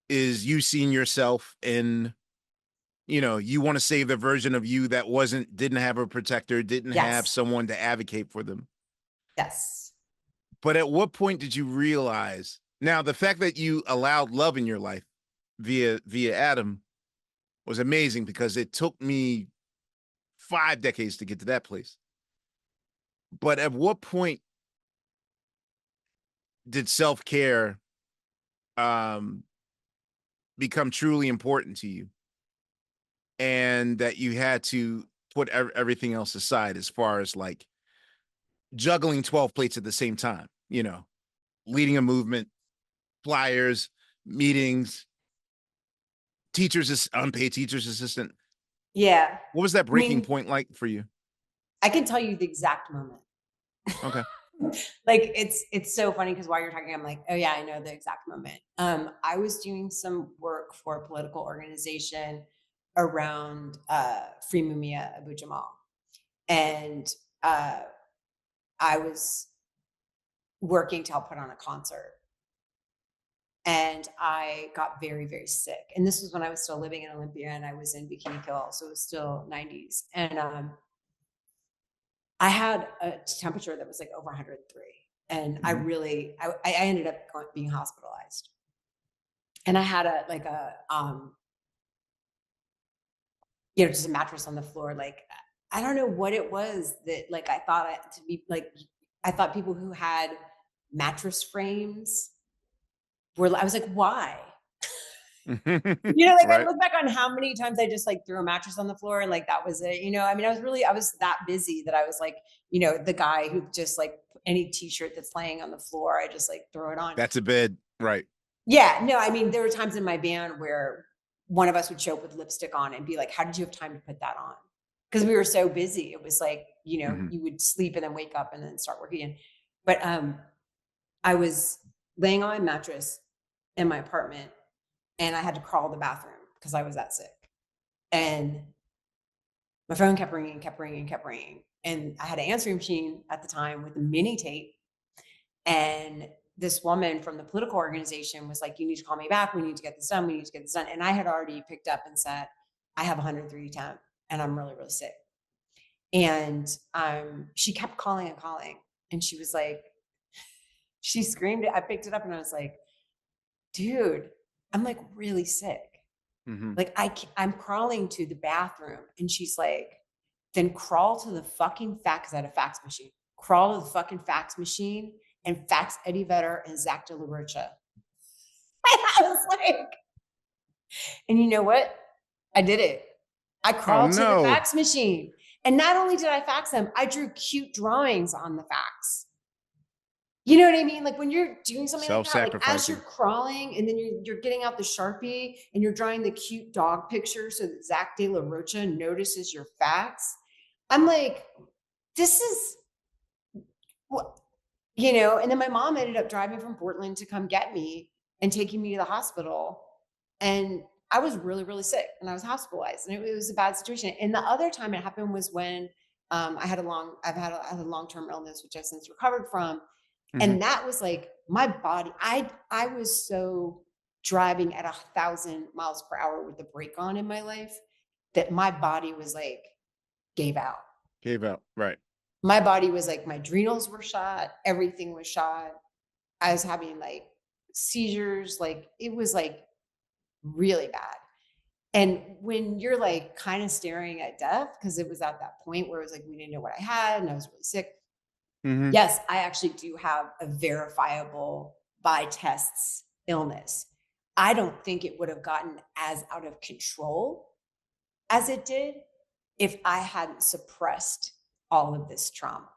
is you seeing yourself in you know, you want to save the version of you that didn't have a protector, didn't have Yes. someone to advocate for them. Yes. But at what point did you realize, now the fact that you allowed love in your life via Adam was amazing, because it took me 5 decades to get to that place. But at what point did self-care um become truly important to you, and that you had to put everything else aside, as far as like juggling 12 plates at the same time, you know, leading a movement, flyers, meetings, unpaid teacher's assistant? Yeah. What was that I breaking mean, point like for you? I can tell you the exact moment. Okay. Like it's so funny because while you're talking, I'm like, oh yeah, I know the exact moment. I was doing some work for a political organization around Free Mumia Abu Jamal. And I was working to help put on a concert. And I got very, very sick. And this was when I was still living in Olympia and I was in Bikini Kill. So it was still 90s. And I had a temperature that was like over 103. And I really, I ended up being hospitalized. And I had just a mattress on the floor. Like, I don't know what it was that like, I thought to be like, I thought people who had mattress frames I was like, why? Like I Right. look back on how many times I just like threw a mattress on the floor and like that was it. I mean, I was that busy that I was like, the guy who just like any t-shirt that's laying on the floor, I just like throw it on. That's a bed. Right. Yeah, no, I mean, there were times in my band where one of us would show up with lipstick on and be like, how did you have time to put that on? Because we were so busy. It was like, you would sleep and then wake up and then start working again. But I was laying on my mattress in my apartment and I had to crawl to the bathroom because I was that sick. And my phone kept ringing, kept ringing, kept ringing. And I had an answering machine at the time with a mini tape. And this woman from the political organization was like, you need to call me back. We need to get this done. We need to get this done. And I had already picked up and said, I have 103 temp and I'm really, really sick. And she kept calling and calling. And she was like, she screamed it. I picked it up and I was like, dude, I'm like really sick. Like I'm crawling to the bathroom. And she's like, then crawl to the fucking fax, at a fax machine. Crawl to the fucking fax machine and fax Eddie Vedder and Zach De La Rocha. I was like, and you know what? I did it. I Oh crawled to the no. fax machine. And not only did I fax them, I drew cute drawings on the fax. You know what I mean? Like when you're doing something like that, like as you're Self-sacrificing. crawling and then you're getting out the Sharpie and you're drawing the cute dog picture so that Zach De La Rocha notices your fax. I'm like, this is what, and then my mom ended up driving from Portland to come get me and taking me to the hospital. And I was really, really sick and I was hospitalized and it was a bad situation. And the other time it happened was when I've had a long-term illness, which I've since recovered from. And that was like my body. I was so driving at 1,000 miles per hour with the brake on in my life that my body was like, gave out. Gave out. Right. My body was like, my adrenals were shot. Everything was shot. I was having like seizures. Like it was like really bad. And when you're like kind of staring at death, because it was at that point where it was like, we didn't know what I had and I was really sick. Yes, I actually do have a verifiable by tests illness. I don't think it would have gotten as out of control as it did if I hadn't suppressed all of this trauma.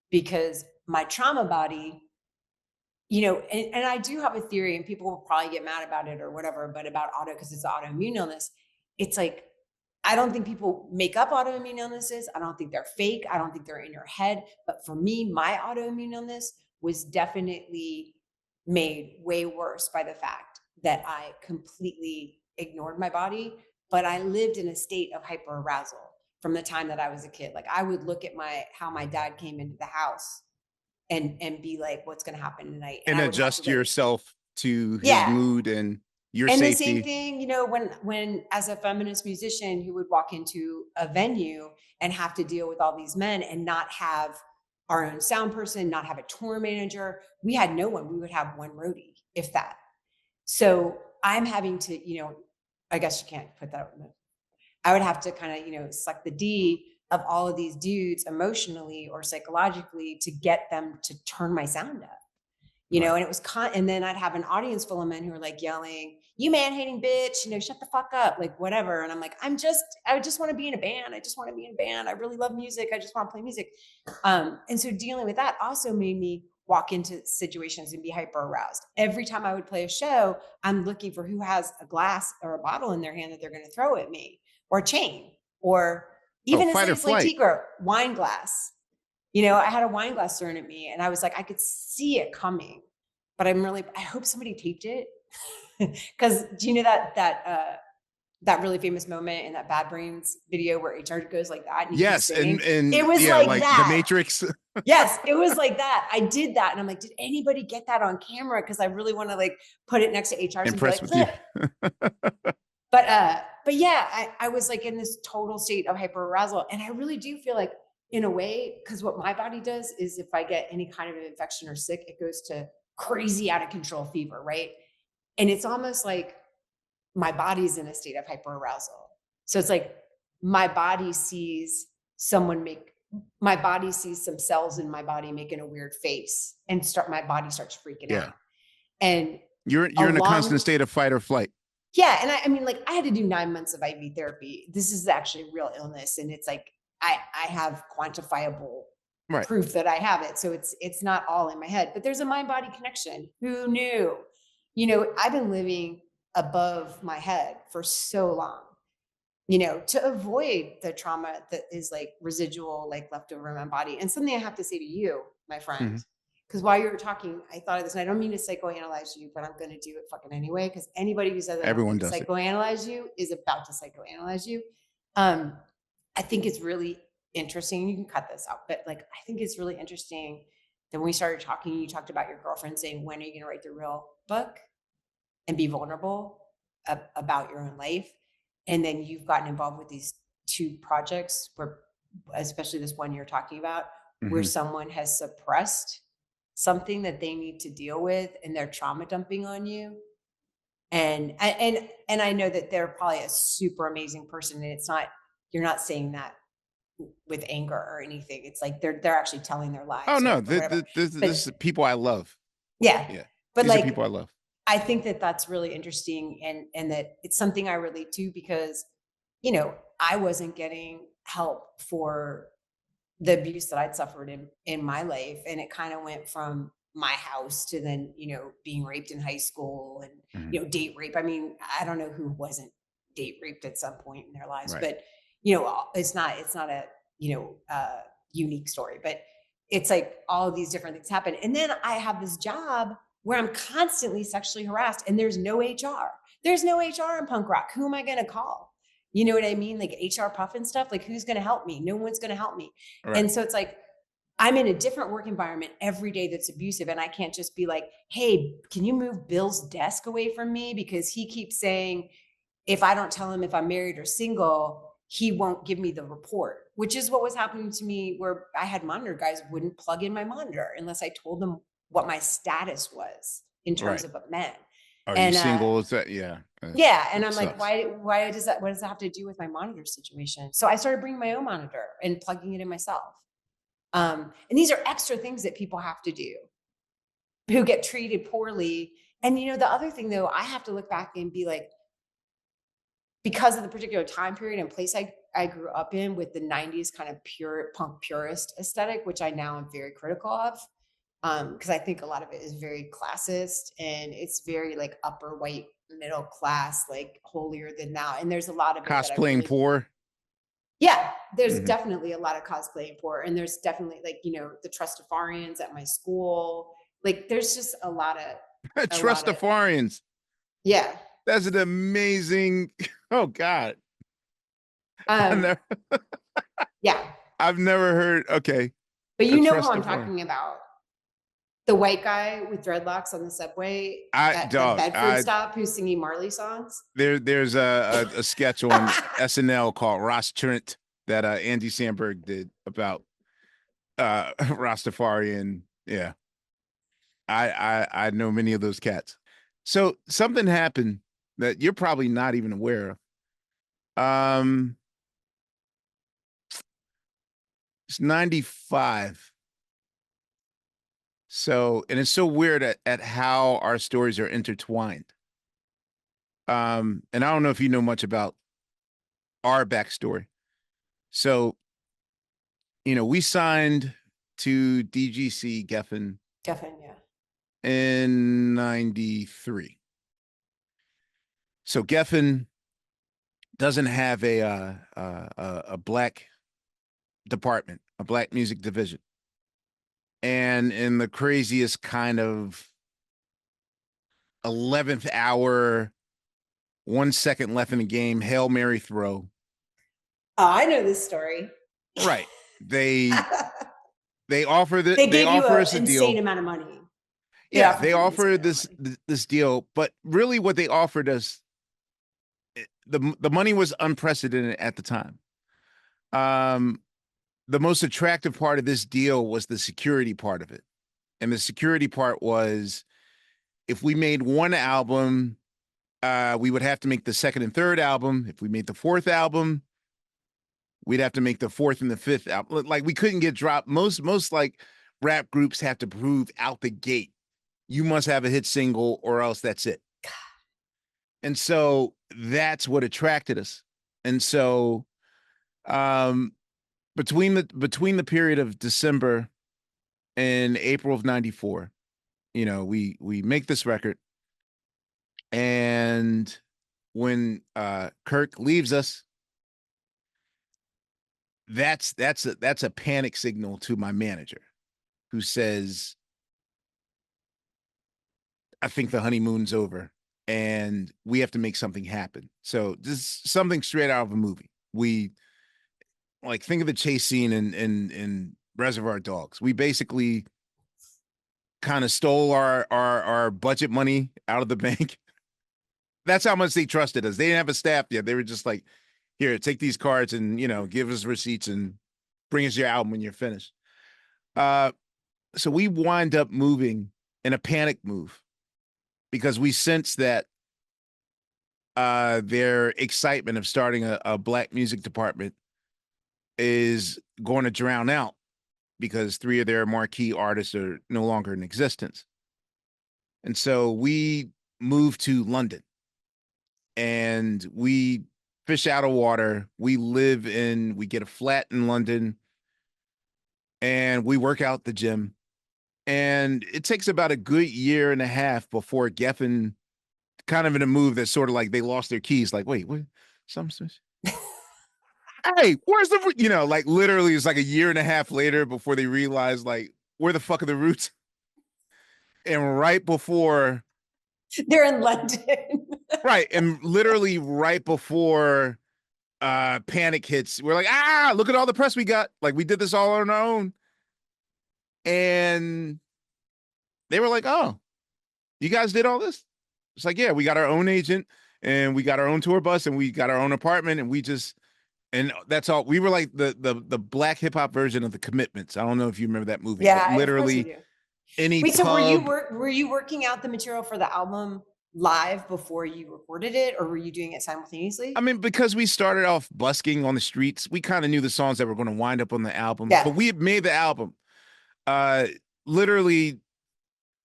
Because my trauma body, and I do have a theory, and people will probably get mad about it or whatever, but about because it's autoimmune illness, it's like, I don't think people make up autoimmune illnesses. I don't think they're fake. I don't think they're in your head. But for me, my autoimmune illness was definitely made way worse by the fact that I completely ignored my body, but I lived in a state of hyperarousal from the time that I was a kid. Like I would look at how my dad came into the house and be like, what's going to happen tonight? And I would have adjust to like, yourself to his yeah, mood and your And the same safety. thing, you know, when as a feminist musician who would walk into a venue and have to deal with all these men and not have our own sound person, not have a tour manager. We had no one. We would have one roadie, if that. So I'm having to, you know, I guess you can't put that in the, I would have to kind of, you know, suck the D of all of these dudes emotionally or psychologically to get them to turn my sound up. You know, and it was and then I'd have an audience full of men who were like yelling, "You man hating bitch, you know, shut the fuck up," like whatever. And I'm like, I just want to be in a band. I just want to be in a band. I really love music. I just want to play music. And so dealing with that also made me walk into situations and be hyper aroused. Every time I would play a show, I'm looking for who has a glass or a bottle in their hand that they're going to throw at me, or a chain, or Oh, even as fight late or as like flight. Tigra, wine glass. You know, I had a wine glass thrown at me and I was like, I could see it coming, but I hope somebody taped it. Cause do you know that really famous moment in that Bad Brains video where HR goes like that and he keeps Yes. singing? And It was yeah, like like the that. Matrix. Yes, it was like that. I did that. And I'm like, did anybody get that on camera? Cause I really want to like put it next to HR's and be Impressed like, with you. but yeah, I was like in this total state of hyper arousal. And I really do feel like in a way, because what my body does is if I get any kind of an infection or sick, it goes to crazy out of control fever, right? And it's almost like my body's in a state of hyper arousal. So it's like my body sees my body sees some cells in my body making a weird face and my body starts freaking out. And You're in a constant state of fight or flight. Yeah. And I mean, like I had to do 9 months of IV therapy. This is actually a real illness. And it's like, I have quantifiable proof that I have it. So it's not all in my head, but there's a mind body connection. Who knew? You know, I've been living above my head for so long, you know, to avoid the trauma that is like residual, like left over in my body. And something I have to say to you, my friend, because while you were talking, I thought of this, and I don't mean to psychoanalyze you, but I'm going to do it fucking anyway, because anybody who says I don't mean to psychoanalyze you is about to psychoanalyze you. I think it's really interesting. You can cut this out, but like, I think it's really interesting that when we started talking, you talked about your girlfriend saying, when are you going to write the real book and be vulnerable about your own life? And then you've gotten involved with these 2 projects where, especially this one you're talking about, where someone has suppressed something that they need to deal with and they're trauma dumping on you. And I know that they're probably a super amazing person. And it's not, you're not saying that with anger or anything. It's like they're actually telling their lives. Oh no, this is people I love. Yeah. But these like are people I love. I think that that's really interesting, and that it's something I relate to because, you know, I wasn't getting help for the abuse that I'd suffered in my life. And it kind of went from my house to then, you know, being raped in high school and, you know, date rape. I mean, I don't know who wasn't date raped at some point in their lives, but you know, it's not a, you know, unique story, but it's like all of these different things happen. And then I have this job where I'm constantly sexually harassed and there's no HR. There's no HR in punk rock. Who am I going to call? You know what I mean? Like HR puff and stuff, like who's going to help me? No one's going to help me. And so it's like, I'm in a different work environment every day that's abusive. And I can't just be like, hey, can you move Bill's desk away from me? Because he keeps saying, if I don't tell him if I'm married or single, he won't give me the report, which is what was happening to me where I had monitor guys wouldn't plug in my monitor unless I told them what my status was in terms of men. Are you single? Is that, yeah. And I'm like, why does that, what does that have to do with my monitor situation? So I started bringing my own monitor and plugging it in myself. And these are extra things that people have to do who get treated poorly. And, you know, the other thing though, I have to look back and be like, because of the particular time period and place I grew up in with the 90s kind of pure punk purist aesthetic, which I now am very critical of. Because I think a lot of it is very classist and it's very like upper white middle class, like holier than thou. And there's a lot of cosplaying poor. Yeah, there's definitely a lot of cosplaying poor. And there's definitely like, you know, the Trustafarians at my school. Like there's just a lot of Trustafarians. Yeah. That's an amazing, oh God. Yeah. I've never heard, okay. But you know who I'm talking about. The white guy with dreadlocks on the subway at the Bedford stop who's singing Marley songs? There's a sketch on SNL called Ross Trent that Andy Samberg did about Rastafari, and yeah, I know many of those cats. So something happened that you're probably not even aware of. It's 95. So, and it's so weird at how our stories are intertwined. And I don't know if you know much about our backstory. So, we signed to DGC Geffen Yeah. in 93. So Geffen doesn't have a black department, a black music division. And in the craziest kind of 11th hour, 1 second left in the game, Hail Mary throw. Oh, I know this story. Right. They offer They gave you us a insane deal. amount of money. Yeah, they offered this deal, but really what they offered us, the money was unprecedented at the time. The most attractive part of this deal was the security part of it. And the security part was, if we made one album, we would have to make the second and third album. If we made the fourth album, we'd have to make the fourth and the fifth album. Like, we couldn't get dropped. Most like rap groups have to prove out the gate, you must have a hit single or else that's it. And so that's what attracted us. And so between the period of December and April of 94, we make this record. And when Kirk leaves us, that's a panic signal to my manager, who says, I think the honeymoon's over and we have to make something happen. So this is something straight out of a movie. We, like, think of the chase scene in Reservoir Dogs. We basically kind of stole our budget money out of the bank. That's how much they trusted us. They didn't have a staff yet. They were just like, here, take these cards and, give us receipts and bring us your album when you're finished. So we wind up moving in a panic move because we sense that their excitement of starting a black music department is going to drown out because 3 of their marquee artists are no longer in existence. And so we move to London and we fish out of water. We get a flat in London and we work out the gym. And it takes about a good year and a half before Geffen, kind of in a move that's sort of like they lost their keys. Like, wait, what? Hey, where's the, like, literally it's like a year and a half later before they realize, like, where the fuck are the roots? And right before they're in London. Right. And literally right before panic hits, we're like, look at all the press we got. Like, we did this all on our own. And they were like, oh, you guys did all this? It's like, yeah, we got our own agent and we got our own tour bus and we got our own apartment and that's all. We were like the black hip hop version of the Commitments. I don't know if you remember that movie. Yeah, literally any Wait, pub. So were you working out the material for the album live before you recorded it, or were you doing it simultaneously? I mean, because we started off busking on the streets, we kind of knew the songs that were going to wind up on the album. Yeah. But we had made the album. Literally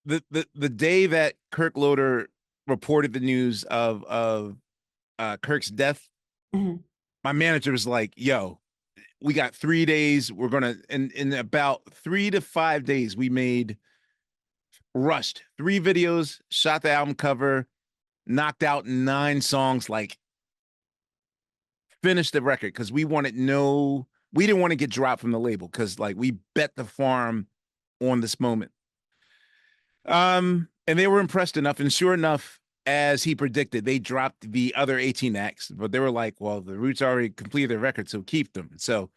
the day that Kirk Loder reported the news of Kirk's death, my manager was like, yo, we got 3 days. We're going to, in about 3 to 5 days, we rushed 3 videos, shot the album cover, knocked out 9 songs, like finished the record. Cause we didn't want to get dropped from the label. Cause like we bet the farm on this moment. And they were impressed enough. And sure enough, as he predicted, they dropped the other 18 acts, but they were like, well, the Roots already completed their record, so keep them. So,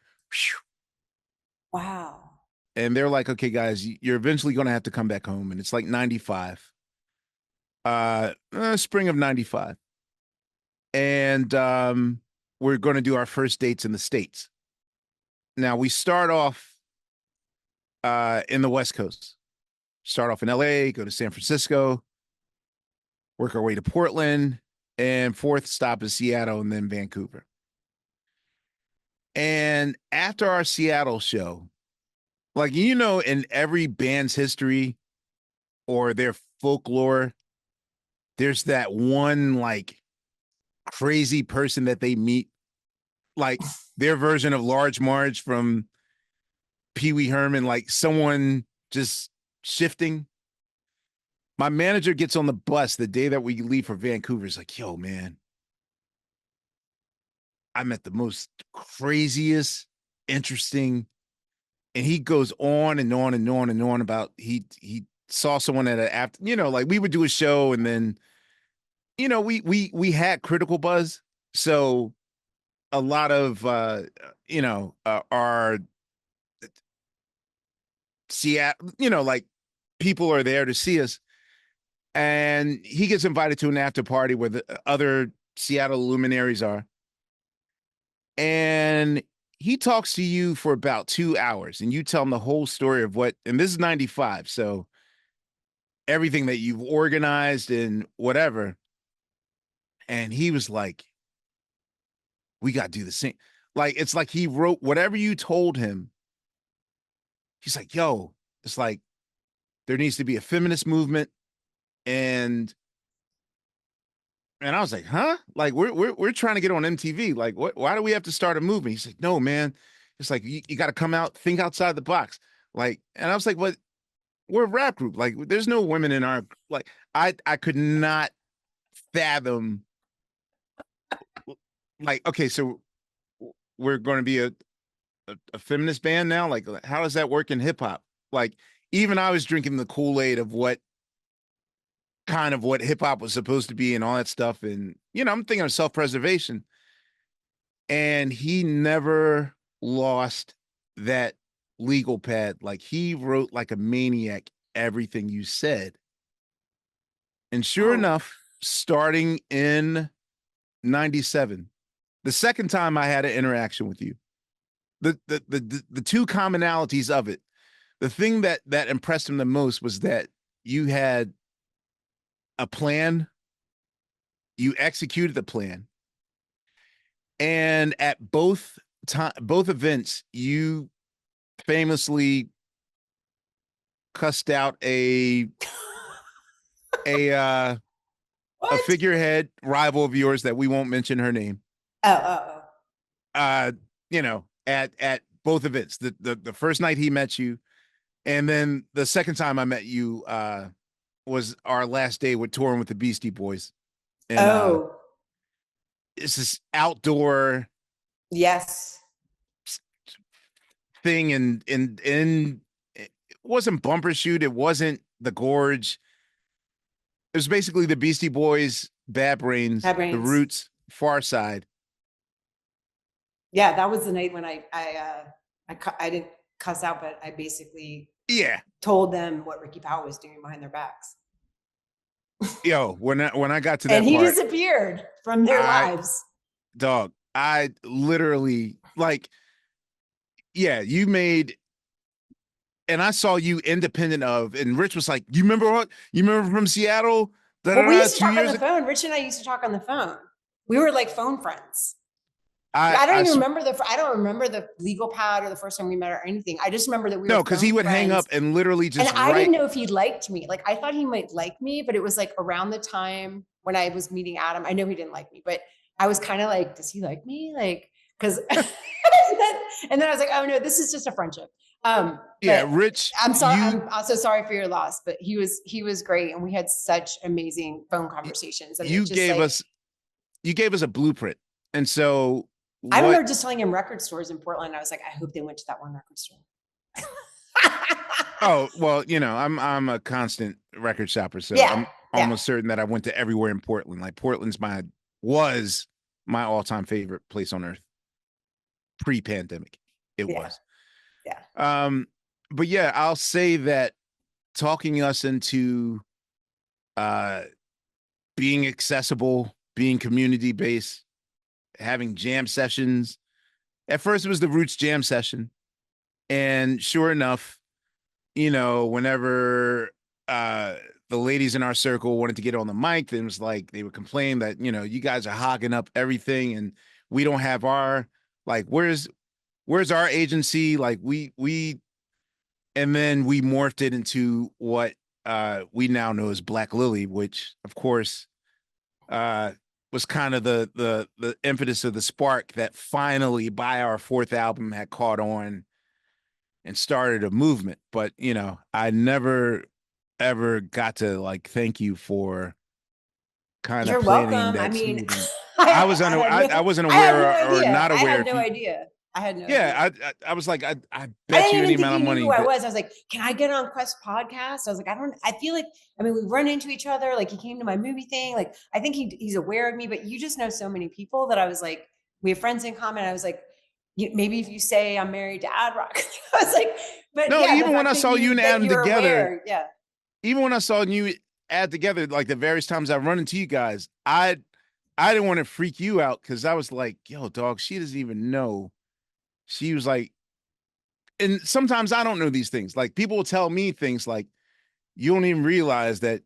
wow. and they're like, okay, guys, you're eventually going to have to come back home. And it's like 95, spring of 95. And we're going to do our first dates in the States. Now we start off in the West Coast. Start off in LA, go to San Francisco, work our way to Portland, and fourth stop is Seattle and then Vancouver. And after our Seattle show, like, in every band's history or their folklore, there's that one like crazy person that they meet, like their version of Large Marge from Pee Wee Herman, like someone just shifting. My manager gets on the bus the day that we leave for Vancouver. He's like, yo, man, I met the most craziest, interesting. And he goes on and on and on and on about he saw someone at after, like we would do a show and then, we had critical buzz. So a lot of, our Seattle, like people are there to see us. And he gets invited to an after party where the other Seattle luminaries are. And he talks to you for about 2 hours and you tell him the whole story of and this is 95. So everything that you've organized and whatever. And he was like, we got to do the same. Like, it's like he wrote whatever you told him. He's like, yo, it's like there needs to be a feminist movement. And I was like, huh? Like we're trying to get on MTV. Like, why do we have to start a movement? He's like, no, man. It's like you got to come out, think outside the box. Like, and I was like, what? We're a rap group. Like, there's no women in our like. I could not fathom. Like, okay, so we're going to be a feminist band now. Like, how does that work in hip hop? Like, even I was drinking the Kool-Aid of what hip hop was supposed to be and all that stuff. And, I'm thinking of self-preservation. And he never lost that legal pad. Like, he wrote like a maniac everything you said. And sure enough, starting in 97, the second time I had an interaction with you, the two commonalities of it, the thing that impressed him the most was that you had a plan, you executed the plan, and at both events, you famously cussed out a figurehead rival of yours that we won't mention her name. At both events, the first night he met you, and then the second time I met you was our last day with touring with the Beasty Boys. And it's this outdoor thing, and it wasn't Bumper Shoot, it wasn't the Gorge. It was basically the Beastie Boys, Bad Brains, the Roots, Far Side. Yeah, that was the night when I didn't cuss out, but I basically told them what Ricky Powell was doing behind their backs. Yo, when I got to that and he part, disappeared from their lives. Dog, I literally you made, and I saw you independent of, and Rich was like, you remember what? You remember from Seattle? Well, we used to talk on the phone. Rich and I used to talk on the phone. We were like phone friends. I don't remember the legal pad or the first time we met or anything. I just remember that we were because he would hang up and literally just. And I didn't know if he liked me. Like, I thought he might like me, but it was like around the time when I was meeting Adam. I know he didn't like me, but I was kind of like, does he like me? Like, because and then I was like, oh no, this is just a friendship. Rich, I'm sorry. I'm also sorry for your loss, but he was great, and we had such amazing phone conversations. And you gave us a blueprint, and so. I remember just telling him record stores in Portland. I was like, I hope they went to that one record store. Oh, well, I'm a constant record shopper, so I'm almost certain that I went to everywhere in Portland. Like, Portland's was my all-time favorite place on earth. Pre-pandemic, it was. Yeah. but yeah, I'll say that talking us into uh being accessible, being community based, having jam sessions. At first it was the Roots jam session. And sure enough, whenever uh the ladies in our circle wanted to get on the mic, then it was like they would complain that, you guys are hogging up everything and we don't have our like where's our agency? Like we and then we morphed it into what we now know as Black Lily, which of course uh was kind of the impetus of the spark that finally by our fourth album had caught on and started a movement. But I never ever got to like thank you for kind of You're planting welcome. I that mean, seed. And I, I was I un- had no, I wasn't I had no aware or idea. not I aware had if no you. idea. I had no idea. Yeah, I was like I I bet didn't you any even think amount you of knew money who I that. was. I was like, can I get on Quest podcast? I was like, I feel like, I mean, we run into each other. Like he came to my movie thing. Like, I think he's aware of me, but you just know so many people that I was like, we have friends in common. I was like, maybe if you say I'm married to Ad Rock, I was like, but No, yeah, the even when fact I saw you and that Adam you're together, aware. Yeah. even when I saw you add together, like the various times I run into you guys, I didn't want to freak you out because I was like, yo, dog, she doesn't even know. She was like, and sometimes I don't know these things. Like people will tell me things like, you don't even realize that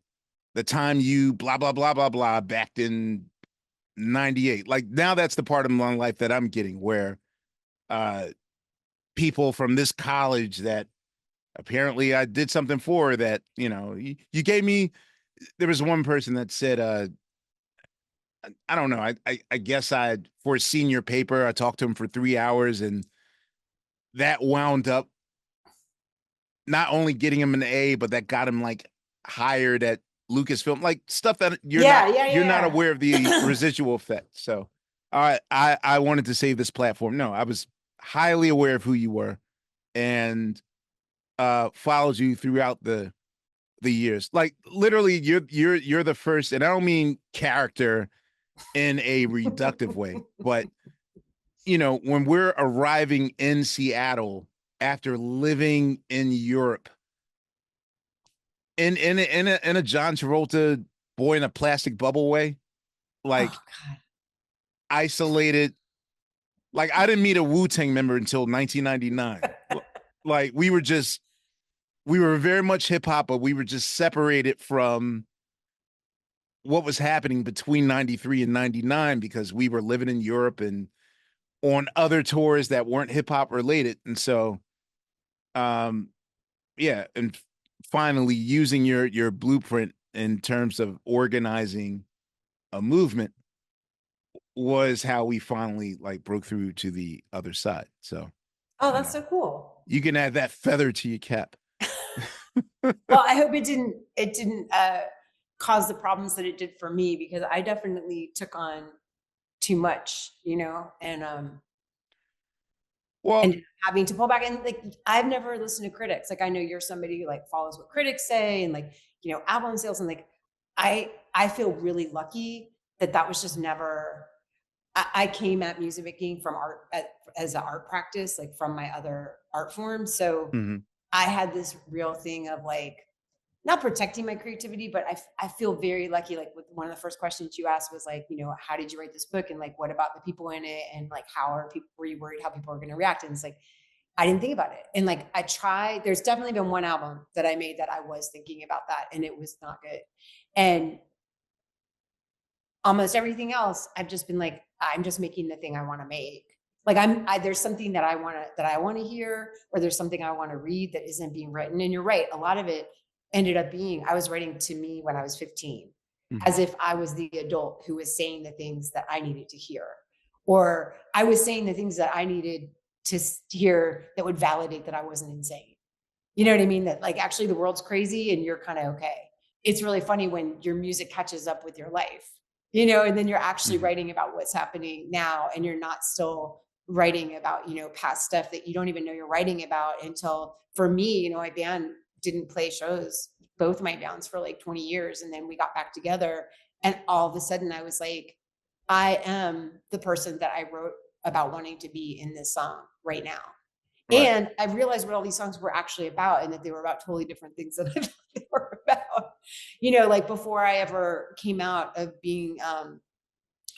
the time you blah, blah, blah, blah, blah back in 98. Like now that's the part of my life that I'm getting where uh people from this college that apparently I did something for that, you gave me, there was one person that said, I don't know. I guess for a senior paper, I talked to him for 3 hours and that wound up not only getting him an A, but that got him like hired at Lucasfilm, like stuff that Yeah. Yeah. you're not Yeah. aware of the Yeah. residual effect. So I wanted to save this platform. No, I was highly aware of who you were and followed you throughout the years. Like literally you're the first, and I don't mean character in a reductive way, but when we're arriving in Seattle after living in Europe in a John Travolta boy in a plastic bubble way, Oh like God. isolated. Like I didn't meet a Wu-Tang member until 1999. Like we were very much hip hop, but we were just separated from what was happening between 93 and 99 because we were living in Europe and on other tours that weren't hip hop related. And so um yeah, and finally using your blueprint in terms of organizing a movement was how we finally like broke through to the other side. So, Oh, you that's know, so cool. you can add that feather to your cap. Well, I hope it didn't cause the problems that it did for me, because I definitely took on too much, Well, and having to pull back. And like, I've never listened to critics. Like, I know you're somebody who like follows what critics say and like, album sales, and like, I feel really lucky that that was just never. I came at music making from as an art practice, like from my other art forms. So mhm. I had this real thing of like, not protecting my creativity, but I feel very lucky. Like, with one of the first questions you asked was like, how did you write this book? And like, what about the people in it? And like, were you worried how people are going to react? And it's like, I didn't think about it. And like, there's definitely been one album that I made that I was thinking about that, and it was not good. And almost everything else, I've just been like, I'm just making the thing I want to make. Like there's something that I want to hear, or there's something I want to read that isn't being written. And you're right. A lot of it ended up being, I was writing to me when I was 15, Mhm. as if I was the adult who was saying the things that I needed to hear, or I was saying the things that I needed to hear that would validate that I wasn't insane. You know what I mean? That like, actually the world's crazy and you're kind of okay. It's really funny when your music catches up with your life, and then you're actually Mhm. writing about what's happening now, and you're not still writing about, past stuff that you don't even know you're writing about until, for me, my band didn't play shows, both my bands, for like 20 years. And then we got back together, and all of a sudden I was like, I am the person that I wrote about wanting to be in this song right now. Right. And I realized what all these songs were actually about, and that they were about totally different things than I thought they were about. Like before I ever came out of being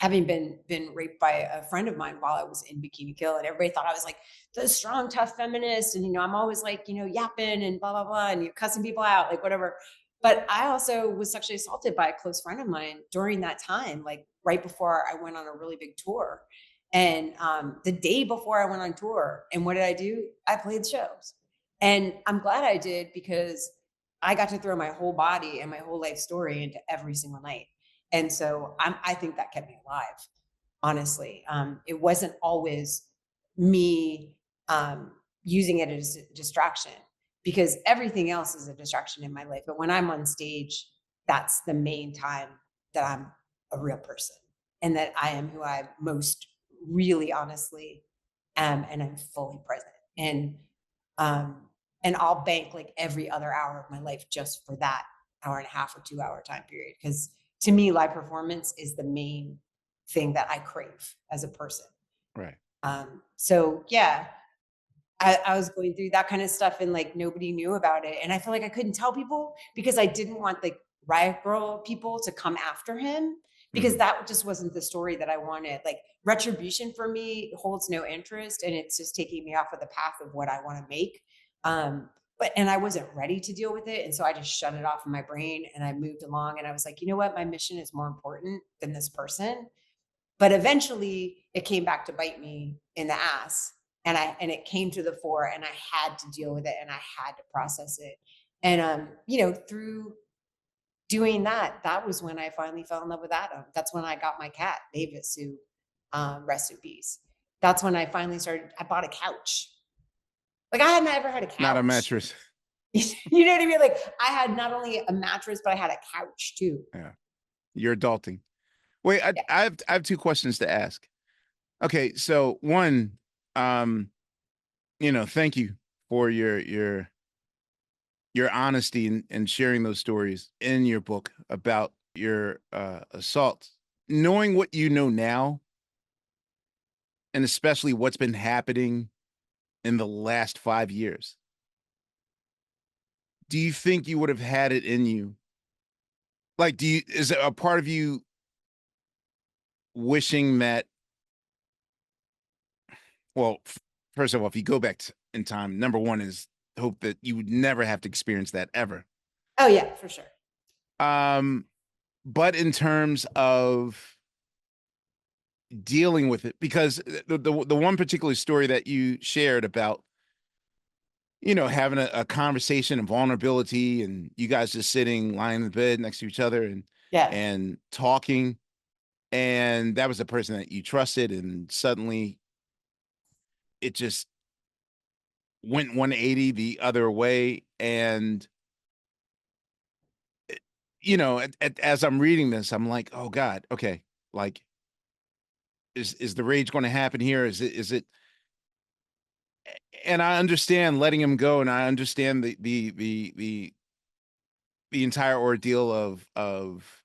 having been raped by a friend of mine while I was in Bikini Kill, and everybody thought I was like the strong, tough feminist, and I'm always like yapping and blah blah blah, and you're cussing people out, like whatever. But I also was sexually assaulted by a close friend of mine during that time, like right before I went on a really big tour, and the day before I went on tour. And what did I do? I played shows, and I'm glad I did, because I got to throw my whole body and my whole life story into every single night. And so I think that kept me alive, honestly. It wasn't always me using it as a distraction, because everything else is a distraction in my life. But when I'm on stage, that's the main time that I'm a real person, and that I am who I most really honestly am, and I'm fully present. Um, and I'll bank like every other hour of my life just for that hour and a half or 2 hour time period. Because to me, live performance is the main thing that I crave as a person. Right. So yeah, I was going through that kind of stuff, and like nobody knew about it. And I feel like I couldn't tell people, because I didn't want like Riot Girl people to come after him, because that just wasn't the story that I wanted. Like retribution for me holds no interest, and it's just taking me off of the path of what I want to make. And I wasn't ready to deal with it. And so I just shut it off in my brain, and I moved along, and I was like, you know what? My mission is more important than this person. But eventually it came back to bite me in the ass, and it came to the fore, and I had to deal with it, and I had to process it. And through doing that, that was when I finally fell in love with Adam. That's when I got my cat, Mavis, who rest in peace. That's when I finally I bought a couch. Like I had never had a couch. Not a mattress. You know what I mean? Like I had not only a mattress, but I had a couch too. Yeah. You're adulting. Wait, I have two questions to ask. Okay, so one, thank you for your honesty and sharing those stories in your book about your assault. Knowing what you know now, and especially what's been happening in the last 5 years, do you think you would have had it in you? Like, is it a part of you wishing that, well, first of all, if you go back in time, number one is hope that you would never have to experience that ever. Oh yeah, for sure. But in terms of dealing with it, because the one particular story that you shared about, having a conversation and vulnerability, and you guys just sitting, lying in the bed next to each other and talking, and that was the person that you trusted, and suddenly it just went 180 the other way. And as I'm reading this, I'm like, oh God, okay, like, is the rage going to happen here? Is it? And I understand letting him go, and I understand the entire ordeal of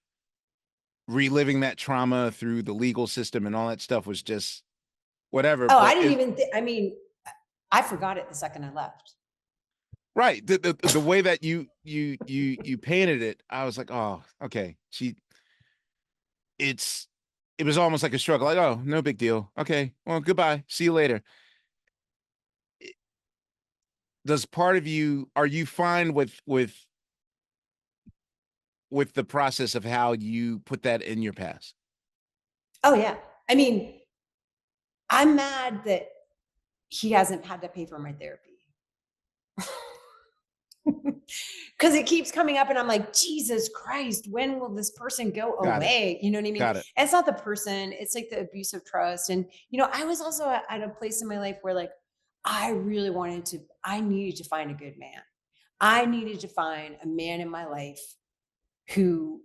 reliving that trauma through the legal system and all that stuff was just whatever. Oh, but I didn't even I mean, I forgot it the second I left. Right. The way that you painted it, I was like, oh, okay. It was almost like a struggle. Like, oh, no big deal. Okay, well, goodbye. See you later. Does part of you, are you fine with the process of how you put that in your past? Oh yeah. I mean, I'm mad that he hasn't had to pay for my therapy. Because it keeps coming up, and I'm like, Jesus Christ, when will this person go away? You know what I mean? Got it. And it's not the person, it's like the abuse of trust. And I was also at a place in my life where like I needed to find a good man. I needed to find a man in my life who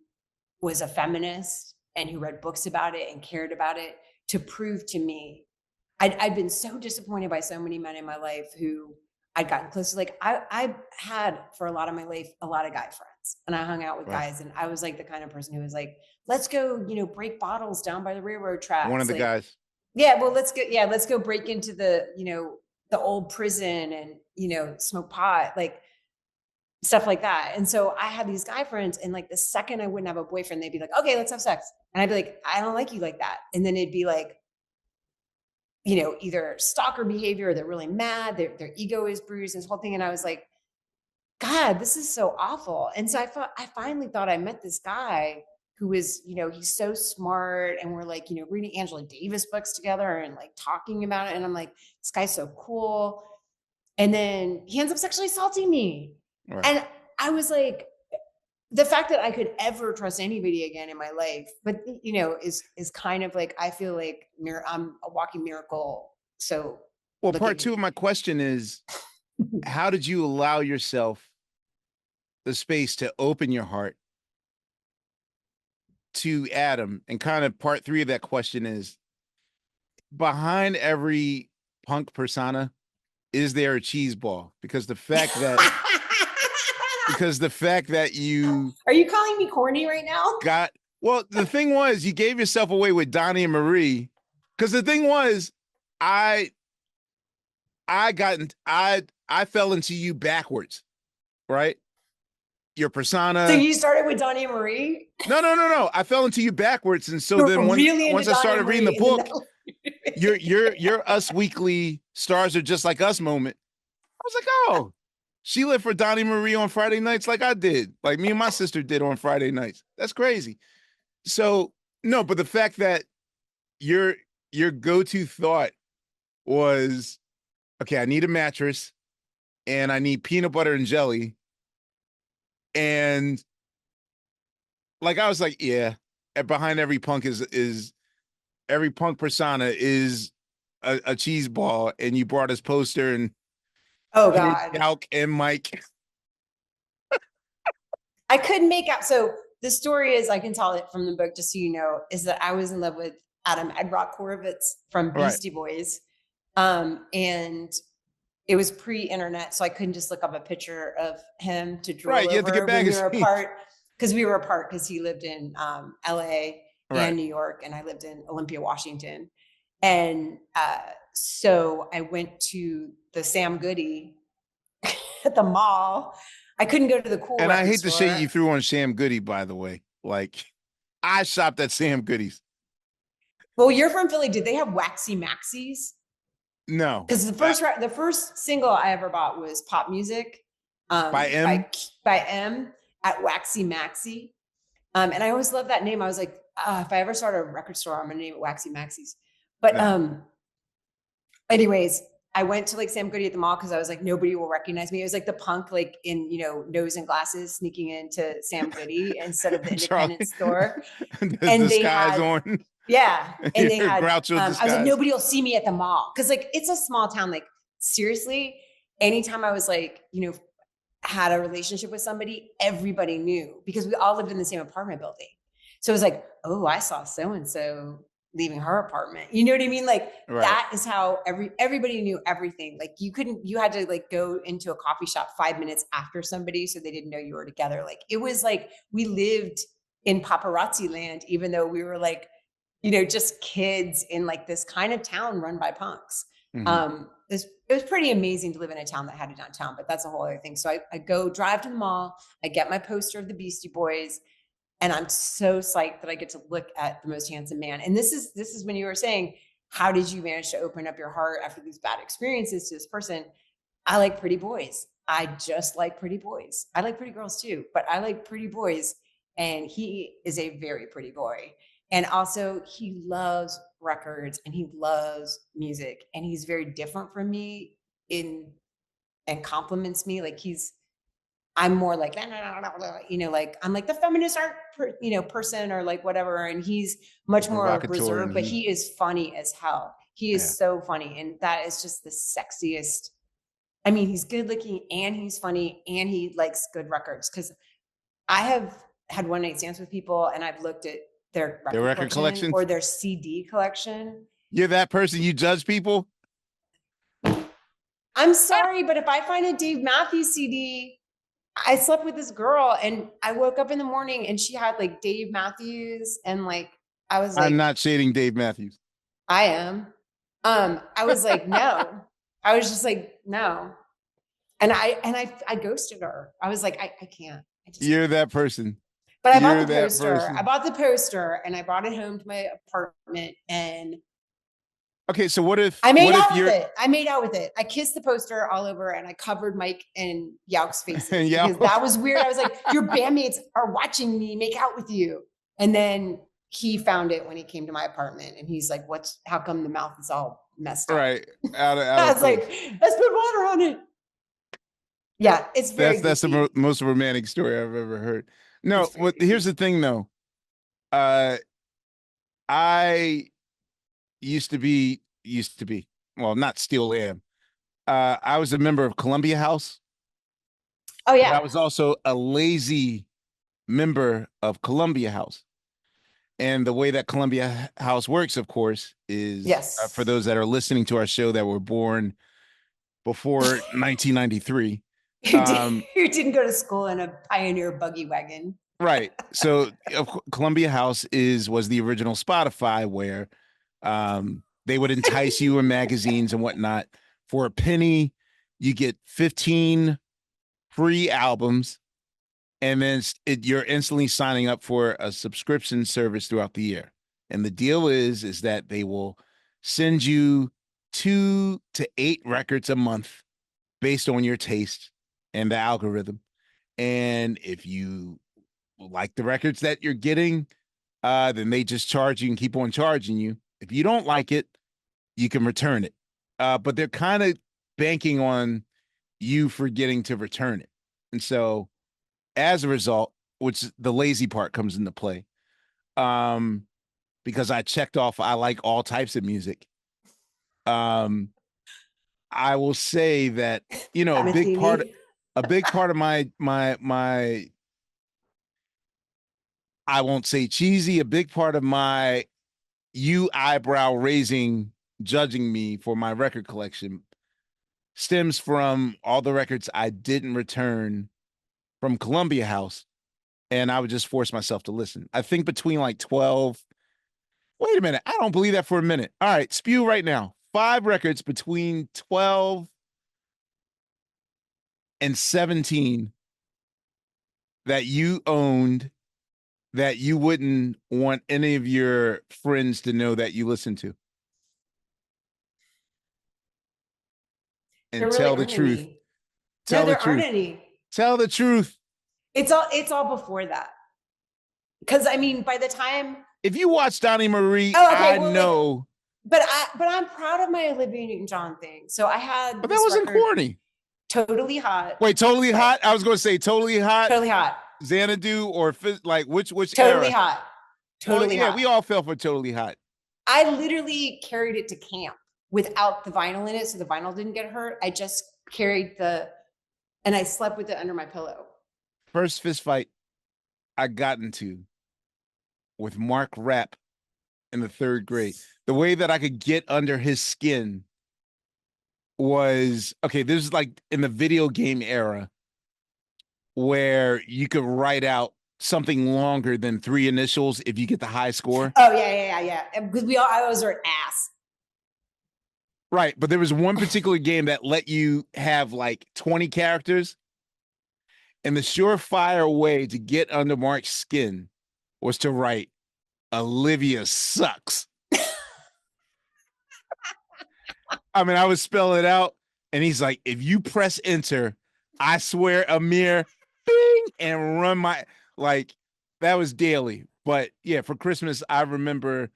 was a feminist and who read books about it and cared about it, to prove to me. I'd been so disappointed by so many men in my life who I'd gotten close to. Like I had for a lot of my life a lot of guy friends, and I hung out with guys, and I was like the kind of person who was like, let's go, break bottles down by the railroad tracks. One of the like, guys. Yeah, well, let's go break into the the old prison and, you know, smoke pot, like stuff like that. And so I had these guy friends, and like the second I wouldn't have a boyfriend, they'd be like, okay, let's have sex. And I'd be like, I don't like you like that. And then it'd be like, you know, either stalker behavior, or they're really mad, their ego is bruised, this whole thing. And I was like, God, this is so awful. And so I finally thought I met this guy who was, you know, he's so smart. And we're like, you know, reading Angela Davis books together and like talking about it. And I'm like, this guy's so cool. And then he ends up sexually assaulting me. Right. And I was like, the fact that I could ever trust anybody again in my life, but you know, is kind of like, I feel like I'm a walking miracle. So well, part two of my question is, how did you allow yourself the space to open your heart to Adam? And kind of part three of that question is, behind every punk persona, is there a cheese ball? Because the fact that you are you calling me corny right now? Well, the thing was, you gave yourself away with Donnie and Marie. Because the thing was, I fell into you backwards, right? Your persona. So you started with Donnie and Marie? No. I fell into you backwards, and so then once I started reading the book, your Us Weekly Stars Are Just Like Us moment. I was like, oh, she lived for Donnie Marie on Friday nights like I did, like me and my sister did on Friday nights. That's crazy. So no, but the fact that your go-to thought was, okay, I need a mattress and I need peanut butter and jelly. And like, I was like, yeah, behind every punk is every punk persona is a cheese ball. And you brought us Poster and oh God, Alk and Mike. I couldn't make out. So the story is, I can tell it from the book, just so you know, is that I was in love with Adam Edrock Horowitz from Beasty Boys. And it was pre-internet, so I couldn't just look up a picture of him to drool over. You had to get back when we were apart, because he lived in LA and New York, and I lived in Olympia, Washington. And so I went to the Sam Goody at the mall. I couldn't go to the cool. And I hate store. the shade you threw on Sam Goody, by the way. Like, I shopped at Sam Goody's. Well, you're from Philly. Did they have Waxy Maxis? No, because the first single I ever bought was Pop Music by M at Waxy Maxi. And I always loved that name. I was like, if I ever start a record store, I'm gonna name it Waxy Maxis. But anyways, I went to like Sam Goody at the mall because I was like, nobody will recognize me. It was like the punk, like in, you know, nose and glasses sneaking into Sam Goody instead of the independent store. And they had on. Yeah. And they had, I was like, nobody will see me at the mall. Cause like, it's a small town. Like seriously, anytime I was like, you know, had a relationship with somebody, everybody knew because we all lived in the same apartment building. So it was like, oh, I saw so-and-so leaving her apartment. You know what I mean? Like that is how everybody knew everything. Like you had to like go into a coffee shop 5 minutes after somebody so they didn't know you were together. Like it was like we lived in paparazzi land, even though we were like, you know, just kids in like this kind of town run by punks. Mm-hmm. It was pretty amazing to live in a town that had a downtown, but that's a whole other thing. So I go drive to the mall, I get my poster of the Beastie Boys, and I'm so psyched that I get to look at the most handsome man. And this is when you were saying, how did you manage to open up your heart after these bad experiences to this person? I like pretty boys. I just like pretty boys. I like pretty girls too, but I like pretty boys. And he is a very pretty boy. And also he loves records and he loves music and he's very different from me and compliments me. Like I'm more like, you know, like I'm like the feminist art, person or like whatever. And he's much more reserved, but he is funny as hell. He is so funny. And that is just the sexiest. I mean, he's good looking and he's funny and he likes good records. Cause I have had one night stands with people and I've looked at their record collection or their CD collection. You're that person, you judge people? I'm sorry, but if I find a Dave Matthews CD, I slept with this girl and I woke up in the morning and she had like Dave Matthews and like, I was like, I'm not shading Dave Matthews. I am. I was like, no. I was just like, no. And I ghosted her. I was like, I can't. I just You're can't. that person. But I bought You're the that poster. I person. bought the poster and I brought it home to my apartment and Okay, so I made what if out with you're it. I made out with it. I kissed the poster all over and I covered Mike and Yauk's faces yeah. because that was weird. I was like, your bandmates are watching me make out with you. And then he found it when he came to my apartment and he's like, how come the mouth is all messed up? Right. Out I of was like, place. let's put water on it. Yeah, it's very That's the goofy. most romantic story I've ever heard. No, It's very what here's goofy. the thing though. Uh I used to be, well, not still am. I was a member of Columbia House, Oh but I yeah. was also a lazy member of Columbia House. And the way that Columbia House works, of course, is for Yes. those that are listening to our show that were born before 1993. Um, Who didn't go to school in a Pioneer buggy wagon. right. So Columbia House was the original Spotify where they would entice you in magazines and whatnot. For a penny, you get 15 free albums, and then you're instantly signing up for a subscription service throughout the year. And the deal is that they will send you 2 to 8 records a month based on your taste and the algorithm. And if you like the records that you're getting, then they just charge you and keep on charging you. If you don't like it, you can return it. But they're kind of banking on you forgetting to return it. And so as a result, which the lazy part comes into play, um, because I checked off I like all types of music. Um, I will say that, Matheny. a big part of my I won't say cheesy, a big part of my you eyebrow raising judging me for my record collection stems from all the records I didn't return from Columbia House, and I would just force myself to listen. I think between like 12. Wait a minute. I don't believe that for a minute. All right, spew right now. 5 records between 12 and 17 that you owned that you wouldn't want any of your friends to know that you listened to. There And really tell the aren't truth. any. No, Tell the there aren't truth. any. Tell the truth. It's all before that. Because I mean, by the time If you watch Donnie Marie, okay, I well, like, know. but I'm proud of my Olivia Newton-John thing. So I But had that this wasn't record, corny. Totally Hot. Wait, Totally But Hot? I was going to say Totally Hot, Totally Hot. Xanadu, or like which Totally era? Hot. Well, Totally yeah, Hot. we all fell for Totally Hot. I literally carried it to camp without the vinyl in it, so the vinyl didn't get hurt. I just carried and I slept with it under my pillow. First fist fight I got into with Mark Rapp in the 3rd grade. The way that I could get under his skin was okay. This is like in the video game era where you could write out something longer than 3 initials if you get the high score. Oh yeah. Because I always were an ass. Right. But there was one particular game that let you have like 20 characters. And the surefire way to get under Mark's skin was to write Olivia sucks. I mean, I would spell it out, and he's like, if you press enter, I swear, Ahmir, bing, and run my, like, that was daily. But yeah, for Christmas, I remember,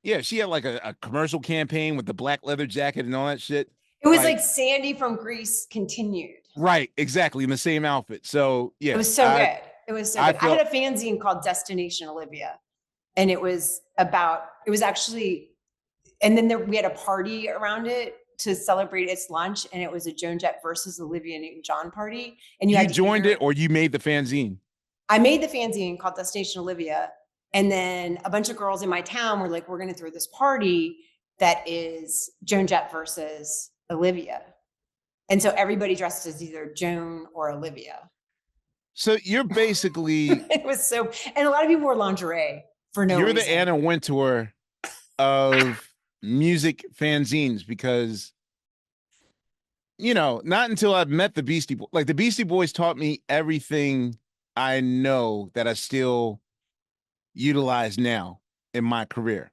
yeah, she had like a commercial campaign with the black leather jacket and all that shit. It was like Sandy from Grease continued. Right, exactly, in the same outfit. So yeah, It was so good. It was so good. I felt, had a fanzine called Destination Olivia, and it was actually, and then we had a party around it to celebrate its launch, and it was a Joan Jett versus Olivia Newton-John party. And you had to joined it, or you made the fanzine? I made the fanzine called Destination Olivia, and then a bunch of girls in my town were like, "We're going to throw this party that is Joan Jett versus Olivia," and so everybody dressed as either Joan or Olivia. So you're basically it was so, and a lot of people wore lingerie for no reason. You're the Anna Wintour of music fanzines, because not until I've met the Beastie Boys. Like the Beastie Boys taught me everything I know that I still utilize now in my career.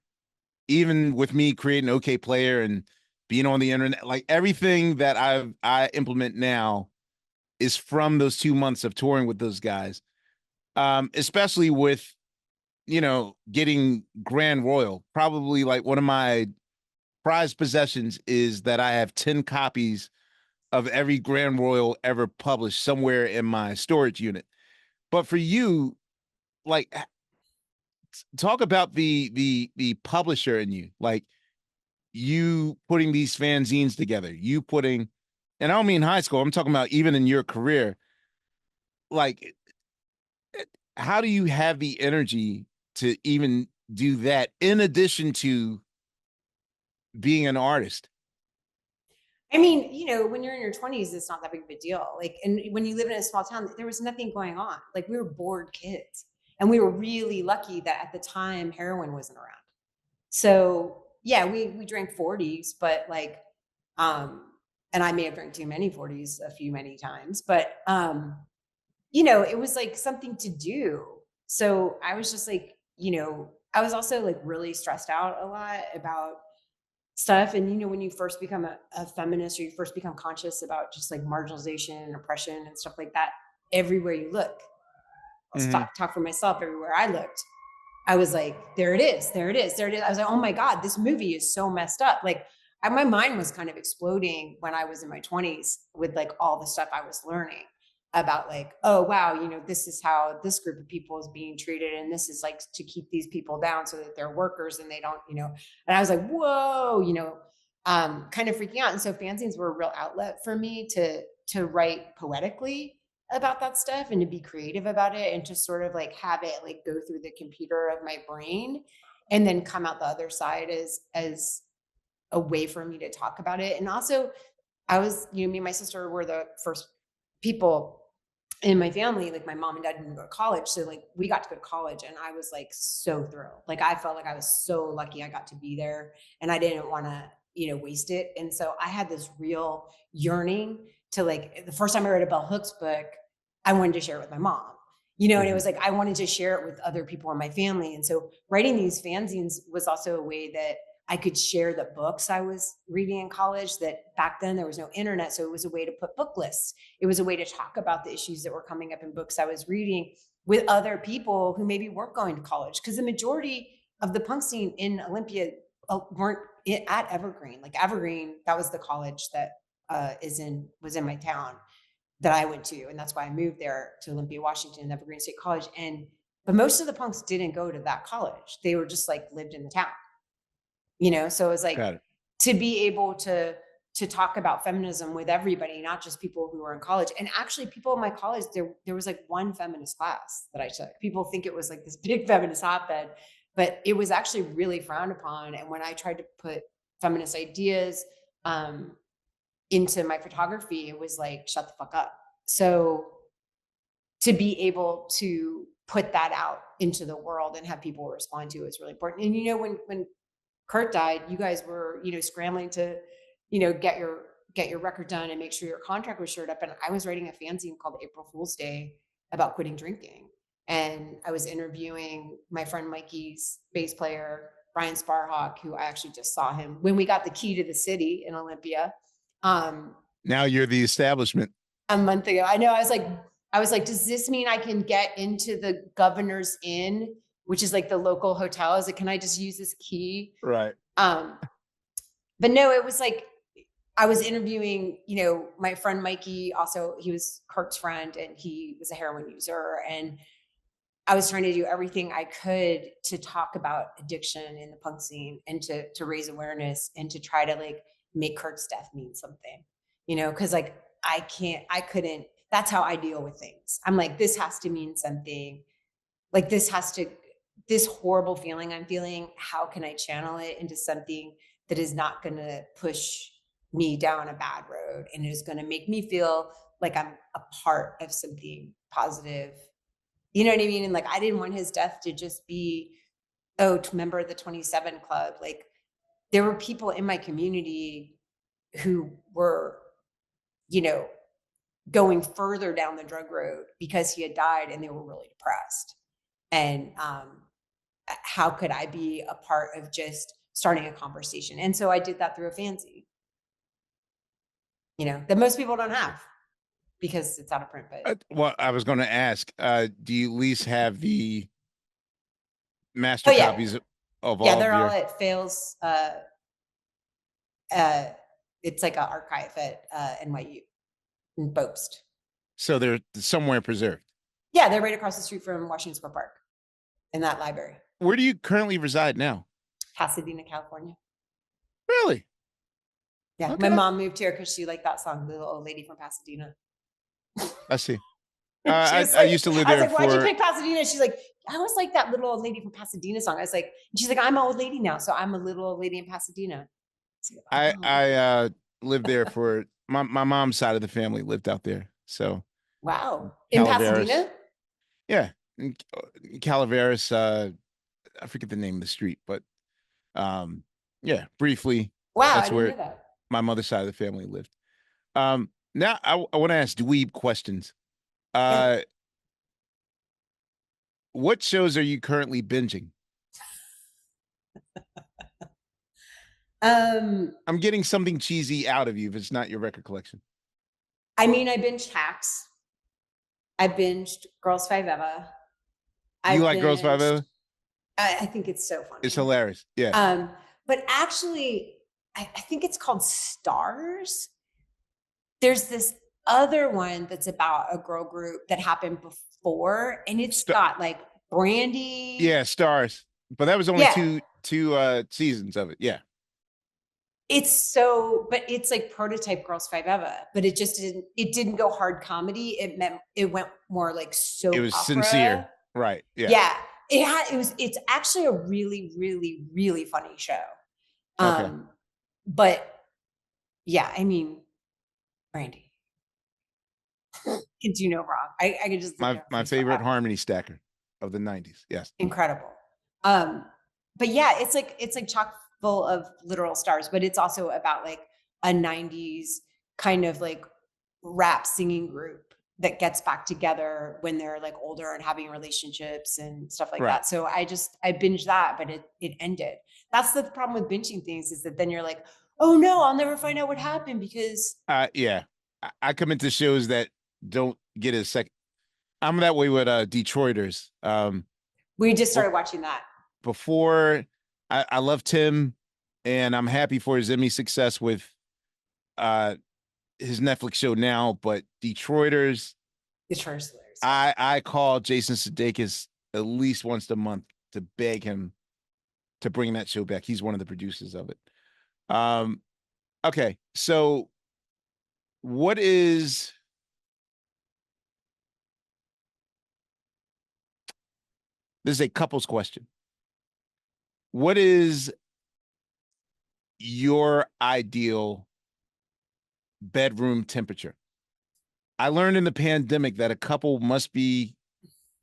Even with me creating OK Player and being on the internet, like everything that I implement now is from those 2 months of touring with those guys. Especially with, getting Grand Royal. Probably like one of my prized possessions is that I have 10 copies of every Grand Royal ever published somewhere in my storage unit. But for you, like, talk about the publisher in you, like you putting these fanzines together, you putting, and I don't mean high school, I'm talking about even in your career. Like, how do you have the energy to even do that in addition to being an artist? I mean, when you're in your 20s, it's not that big of a deal. Like, and when you live in a small town, there was nothing going on. Like, we were bored kids. And we were really lucky that at the time heroin wasn't around. So yeah, we drank 40s, but like, and I may have drank too many 40s a few many times, but it was like something to do. So I was just like, I was also like really stressed out a lot about stuff. And when you first become a feminist, or you first become conscious about just like marginalization and oppression and stuff like that, everywhere you look, Mm-hmm. talk for myself, everywhere I looked, I was like, there it is, there it is, there it is. I was like, oh my God, this movie is so messed up. Like, my mind was kind of exploding when I was in my 20s with like all the stuff I was learning about, like, oh wow, this is how this group of people is being treated, and this is like to keep these people down so that they're workers and they don't, and I was like, whoa, kind of freaking out. And so fanzines were a real outlet for me to write poetically about that stuff and to be creative about it, and to sort of like have it like go through the computer of my brain and then come out the other side as a way for me to talk about it. And also, I was, me and my sister were the first people in my family, like my mom and dad didn't go to college, so like we got to go to college, and I was like so thrilled. Like, I felt like I was so lucky I got to be there, and I didn't want to waste it. And so I had this real yearning to, like, the first time I read a Bell Hooks book, I wanted to share it with my mom, and it was like I wanted to share it with other people in my family. And so writing these fanzines was also a way that I could share the books I was reading in college. That back then there was no internet, so it was a way to put book lists. It was a way to talk about the issues that were coming up in books I was reading with other people who maybe weren't going to college, because the majority of the punk scene in Olympia weren't at Evergreen. Like, Evergreen, that was the college that was in my town that I went to, and that's why I moved there to Olympia, Washington, Evergreen State College. But most of the punks didn't go to that college. They were just like lived in the town. So it was like, Got it. to be able to talk about feminism with everybody, not just people who were in college. And actually, people in my college, there was like one feminist class that I took. People think it was like this big feminist hotbed, but it was actually really frowned upon. And when I tried to put feminist ideas into my photography, it was like, shut the fuck up. So to be able to put that out into the world and have people respond to it is really important. And when Kurt died, you guys were, scrambling to, get your record done and make sure your contract was shored up. And I was writing a fanzine called April Fool's Day about quitting drinking. And I was interviewing my friend Mikey's bass player, Brian Sparhawk, who I actually just saw him when we got the key to the city in Olympia. Now you're the establishment. A month ago. I know. I was like, does this mean I can get into the Governor's Inn, which is like the local hotel? I was like, can I just use this key? Right. But no, it was like, I was interviewing, my friend Mikey. Also, he was Kurt's friend, and he was a heroin user. And I was trying to do everything I could to talk about addiction in the punk scene, and to raise awareness, and to try to like make Kurt's death mean something, because like I couldn't. That's how I deal with things. I'm like, this has to mean something. Like, this horrible feeling I'm feeling, how can I channel it into something that is not going to push me down a bad road, and is going to make me feel like I'm a part of something positive. You know what I mean? And like, I didn't want his death to just be, oh, to member of the 27 Club. Like, there were people in my community who were going further down the drug road because he had died and they were really depressed. And how could I be a part of just starting a conversation? And so I did that through a fanzine, that most people don't have because it's out of print. But well, I was going to ask, do you at least have the master copies of all they're of your... all at Fails. It's like an archive at NYU in Boast. So they're somewhere preserved. Yeah, they're right across the street from Washington Square Park in that library. Where do you currently reside now? Pasadena, California. Really? Yeah, Okay. my mom moved here because she liked that song, "Little Old Lady from Pasadena." I see. I used to live there. I was like, "Why'd you pick Pasadena?" She's like, "I was like that little old lady from Pasadena song." I was like, she's like, "I'm an old lady now, so I'm a little old lady in Pasadena." Like, I lived there for my mom's side of the family lived out there. So wow, in Pasadena. Yeah, in Calaveras. I forget the name of the street, but yeah, briefly. Wow, that's I didn't where know that. My mother's side of the family lived. Now I want to ask dweeb questions. What shows are you currently binging? I'm getting something cheesy out of you if it's not your record collection. I mean, I binged Hacks. I binged Girls Five Eva. You like Girls Five Eva? I think it's so funny. It's hilarious. Yeah. But actually, I think it's called Stars. There's this other one that's about a girl group that happened before, and it's got like Brandy. Yeah, Stars. But that was only two seasons of it. Yeah. But it's like prototype Girls Five Eva, but it didn't go hard comedy. It went more like soap. It was opera. sincere. Right. Yeah. Yeah. It's actually a really, really, really funny show. Okay. But yeah, I mean, Brandy. Can do no wrong. I could just my favorite harmony stacker of the 90s. Yes. Incredible. But yeah, it's like chock full of literal stars, but it's also about like a 90s kind of like rap singing group that gets back together when they're like older and having relationships and stuff like that. So I binged that, but it ended. That's the problem with binging things, is that then you're like, oh no, I'll never find out what happened because yeah. I come into shows that don't get a second. I'm that way with Detroiters. We just started watching that. Before I love Tim, and I'm happy for his Emmy success with his Netflix show now, but Detroiters. I call Jason Sudeikis at least once a month to beg him to bring that show back. He's one of the producers of it. Okay, so what is... This is a couple's question. What is your ideal bedroom temperature? I learned in the pandemic that a couple must be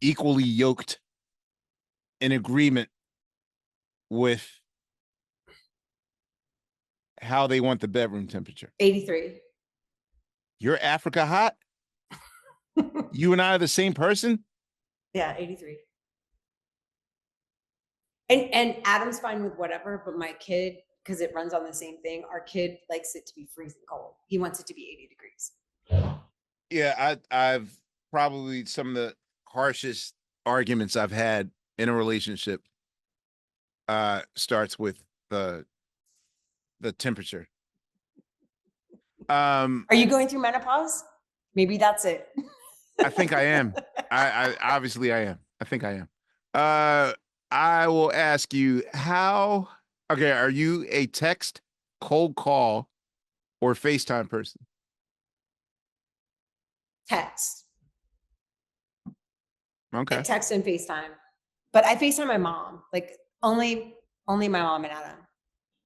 equally yoked in agreement with how they want the bedroom temperature. 83. You're Africa hot? You and I are the same person? Yeah, 83. And Adam's fine with whatever, but my kid, because it runs on the same thing, our kid likes it to be freezing cold. He wants it to be 80 degrees. Yeah, I've probably some of the harshest arguments I've had in a relationship starts with the temperature. Are you going through menopause? Maybe that's it. I think I am. I obviously I am. I think I am. I will ask you how. Okay, are you a text, cold call, or FaceTime person? Text. Okay. Text and FaceTime. But I FaceTime my mom. Like only my mom and Adam.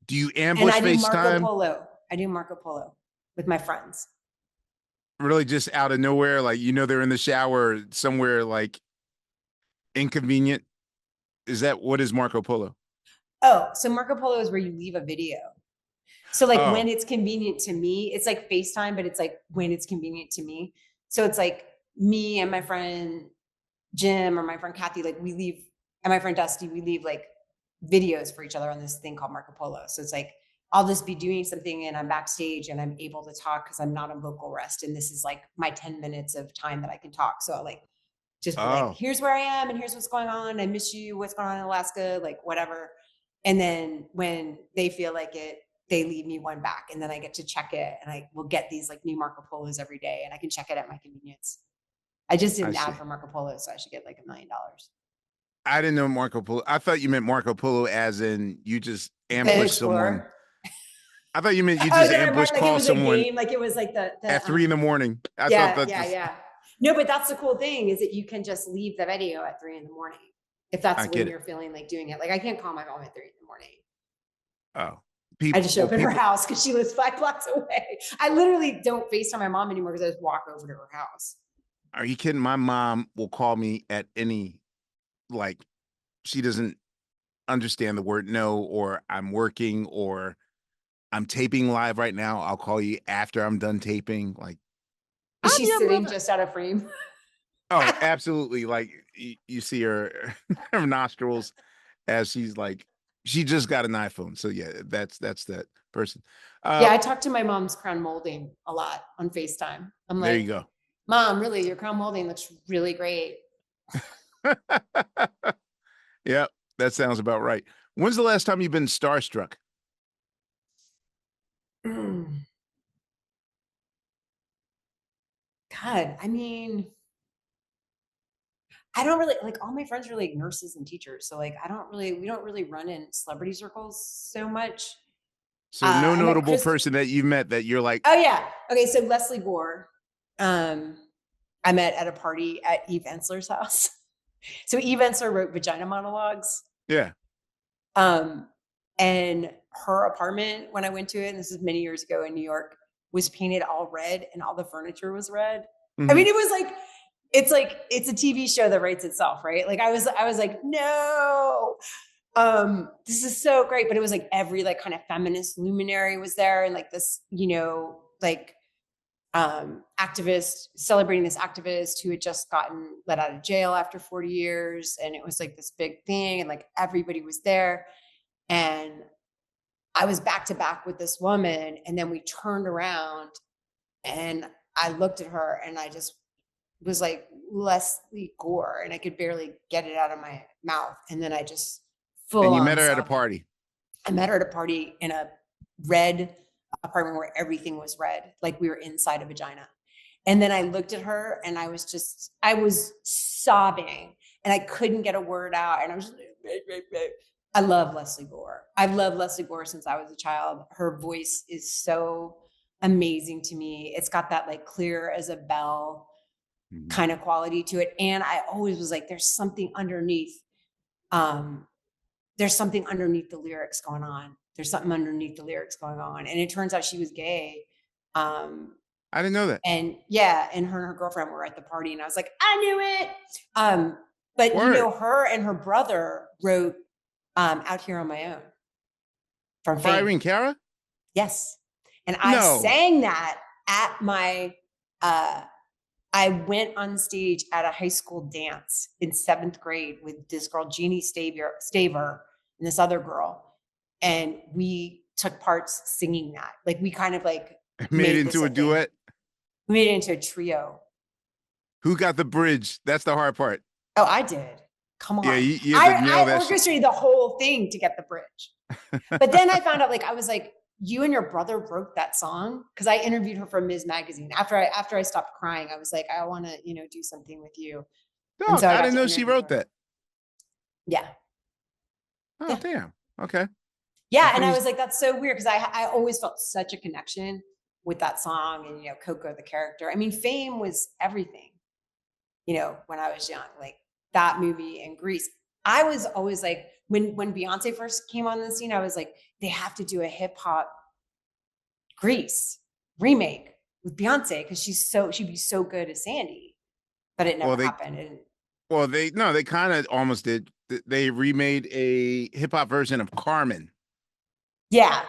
Do you ambush and I do FaceTime? Marco Polo. I do Marco Polo with my friends. Really just out of nowhere, like they're in the shower somewhere like inconvenient. Is that what is Marco Polo? Oh, so Marco Polo is where you leave a video. So like when Oh, it's convenient to me, it's like FaceTime, but it's like when it's convenient to me. So it's like me and my friend Jim or my friend Kathy, like we leave, and my friend Dusty, we leave like videos for each other on this thing called Marco Polo. So it's like I'll just be doing something and I'm backstage and I'm able to talk because I'm not on vocal rest. And this is like my 10 minutes of time that I can talk. So I'll like just be like, oh, here's where I am and here's what's going on. I miss you. What's going on in Alaska? Like whatever. And then when they feel like it, they leave me one back and then I get to check it and I will get these like new Marco Polos every day and I can check it at my convenience. I just did I an ad see. for Marco Polo, so I should get like $1 million. I didn't know Marco Polo. I thought you meant Marco Polo as in you just The ambush someone. Explorer. I thought you meant you Oh, just did I ambush mark like it call was a someone game? Like it was like at 3 in the morning. I thought yeah, that yeah, just, yeah. No, but that's the cool thing is that you can just leave the video at 3 in the morning if that's I when get it. you're feeling like doing it. Like I can't call my mom at 3 in the morning. Oh, I people, just show well, up at her people, house because she lives 5 blocks away. I literally don't FaceTime my mom anymore because I just walk over to her house. are you kidding? My mom will call me at any, like, she doesn't understand the word no, or I'm working, or I'm taping live right now. I'll call you after I'm done taping. Like, Is I'm she your sitting mother. just out of frame? Oh, absolutely. Like, you see her, her nostrils as she's like, she just got an iPhone. So yeah, that's that person. Yeah, I talk to my mom's crown molding a lot on FaceTime. I'm There like, you go. Mom, really, your crown molding looks really great. Yeah, that sounds about right. When's the last time you've been starstruck? God, I mean, I don't really like all my friends are like nurses and teachers. So like we don't really run in celebrity circles so much. So no I met notable Chris. person that you've met that you're like, Oh yeah. Okay. So Leslie Gore, um, I met at a party at Eve Ensler's house. So Eve Ensler wrote Vagina Monologues. yeah. Um, and her apartment when I went to it, and this is many years ago in New York, was painted all red and all the furniture was red. I Mm-hmm. mean, it was like it's a TV show that writes itself, right? Like I was like, no, this is so great. But it was like every like kind of feminist luminary was there, and like this, like activist celebrating this activist who had just gotten let out of jail after 40 years. And it was like this big thing, and like everybody was there. And I was back to back with this woman, and then we turned around and I looked at her and I just was like Leslie Gore, and I could barely get it out of my mouth. And then I just full And you met on her at a sobbing. party. I met her at a party in a red apartment where everything was red, like we were inside a vagina. And then I looked at her and I was sobbing and I couldn't get a word out. And I was just like, I love Leslie Gore. I've loved Leslie Gore since I was a child. Her voice is so amazing to me. It's got that like clear as a bell Mm-hmm. kind of quality to it. And I always was like, there's something underneath. Um, there's something underneath the lyrics going on. There's something underneath the lyrics going on. And it turns out she was gay. I didn't know that. And yeah, and her and her girlfriend were at the party, and I was like, I knew it. But Word. her and her brother wrote Out Here on My Own from For Fame. Irene Cara? Yes. And I No. sang that at my I went on stage at a high school dance in 7th grade with this girl, Jeannie Staver, and this other girl. And we took parts singing that. Like we kind of like Made it made this into a a thing. duet. We made it into a trio. Who got the bridge? That's the hard part. Oh, I did. Come on. Yeah, you had to nail I that shit. orchestrated the whole thing to get the bridge. But then I found out, like, I was like, you and your brother wrote that song? Because I interviewed her for Ms. Magazine. After I stopped crying, I was like, I want to, do something with you. And Dog, so I I got didn't to know she interview wrote her. that. Yeah. Oh, Yeah. damn. Okay. Yeah. That And I means was like, that's so weird because I always felt such a connection with that song and, Coco, the character. I mean, Fame was everything, when I was young, like that movie and Grease. I was always like, when Beyonce first came on the scene, I was like, they have to do a hip hop Grease remake with Beyonce because she'd be so good as Sandy, but it well never they happened. And well they no, they kind of almost did. They remade a hip hop version of Carmen. yeah,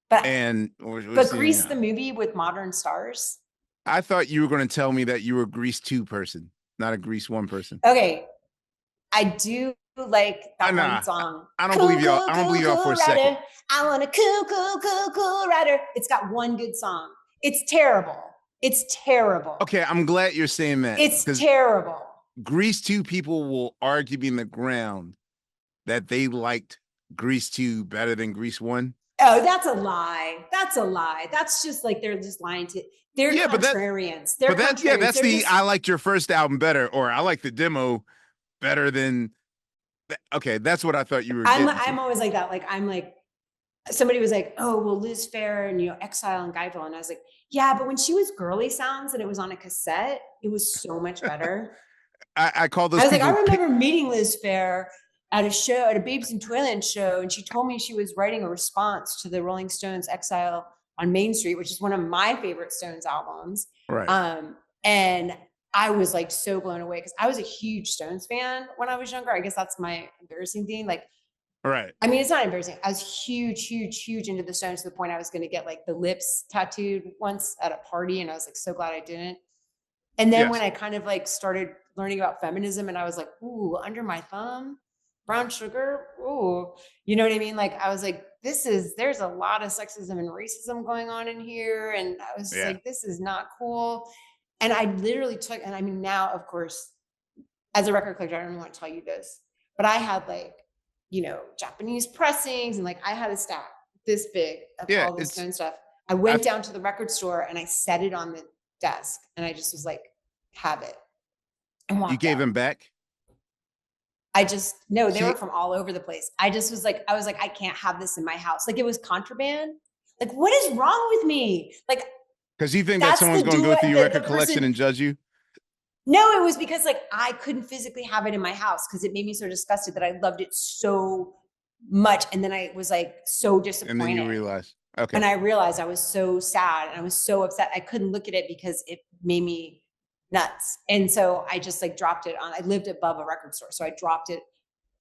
But And Grease the movie with modern stars. I thought you were going to tell me that you were a Grease 2 person, not a Grease 1 person. Okay, I do like that one Nah, song. I don't believe y'all. I don't believe y'all for a second. Rider. I want a cool rider. It's got one good song. It's terrible. It's terrible. Okay, I'm glad you're saying that. It's terrible. Grease 2 people will argue me in the ground that they liked Grease 2 better than Grease 1. Oh, that's a lie. That's a lie. That's just like they're just lying to. They're contrarians. They're contrarians. That's I liked your first album better, or I like the demo better than. Okay, that's what I thought you were. I'm always like that. Like I'm like, somebody was like, "Oh, well, Liz Phair and Exile and Guyville," and I was like, "Yeah, but when she was Girly Sounds and it was on a cassette, it was so much better." I call those. I was like, I remember meeting Liz Phair at a show, at a Babes in Toyland show, and she told me she was writing a response to the Rolling Stones' Exile on Main Street, which is one of my favorite Stones albums. Right. And I was like so blown away because I was a huge Stones fan when I was younger. I guess that's my embarrassing thing. Like, right. I mean, it's not embarrassing. I was huge into the Stones to the point I was going to get like the lips tattooed once at a party. And I was like, so glad I didn't. And then when I kind of like started learning about feminism and I was like, ooh, under my thumb, brown sugar. Ooh, you know what I mean? Like, I was like, there's a lot of sexism and racism going on in here. And I was like, this is not cool. And I literally took, and I mean, now, of course, as a record collector, I don't even want to tell you this, but I had like, Japanese pressings and like I had a stack this big of all this Stone stuff. I went down to the record store and I set it on the desk and I just was like, have it. And you gave them back? No, they were from all over the place. I was like, I can't have this in my house. Like it was contraband. Like, what is wrong with me? Like, because you think that someone's going to go through your record collection and judge you? No, it was because like I couldn't physically have it in my house because it made me so disgusted that I loved it so much. And then I was like so disappointed. And then you realized. Okay. And I realized I was so sad and I was so upset. I couldn't look at it because it made me nuts. And so I just like dropped it on. I lived above a record store. So I dropped it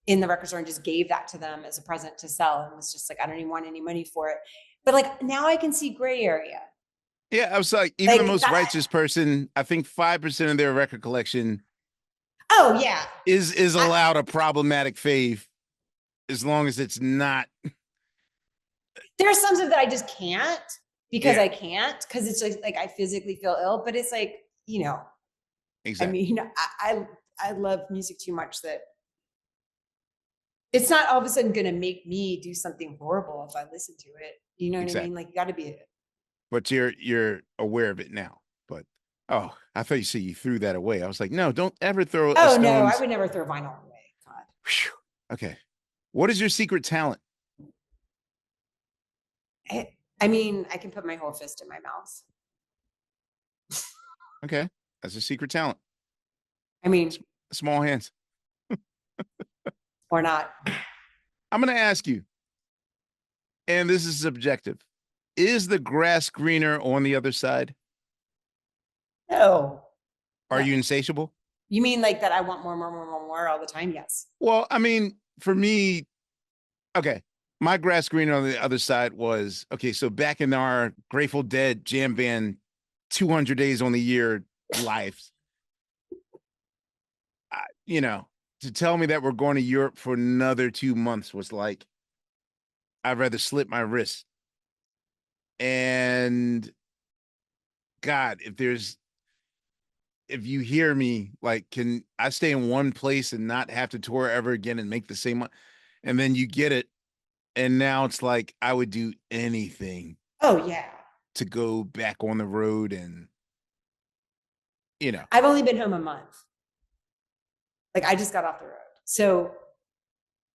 in the record store and just gave that to them as a present to sell. And was just like, I don't even want any money for it. But like now I can see gray area. Yeah, I was like, even the most righteous person, I think 5% of their record collection. Oh yeah, is allowed a problematic fave, as long as it's not. There are some stuff that I just can't because I can't because it's like I physically feel ill. But it's like exactly. I mean, I love music too much that it's not all of a sudden going to make me do something horrible if I listen to it. You know what I mean? Like you got to be. But you're aware of it now. But I thought you threw that away. I was like, no, don't ever throw. Oh no, I would never throw vinyl away. God. Whew. Okay, what is your secret talent? I mean, I can put my whole fist in my mouth. Okay, that's a secret talent. I mean, small hands. Or not. I'm going to ask you, and this is subjective. Is the grass greener on the other side? No. Are you insatiable? You mean like that I want more all the time? Yes. Well, I mean, for me, okay, my grass greener on the other side was, okay, so back in our Grateful Dead jam band 200 days on the year lives, to tell me that we're going to Europe for another 2 months was like, I'd rather slit my wrist. And God, if you hear me, like, can I stay in one place and not have to tour ever again and make the same money? And then you get it. And now it's like, I would do anything. Oh yeah. To go back on the road and, I've only been home a month. Like I just got off the road. So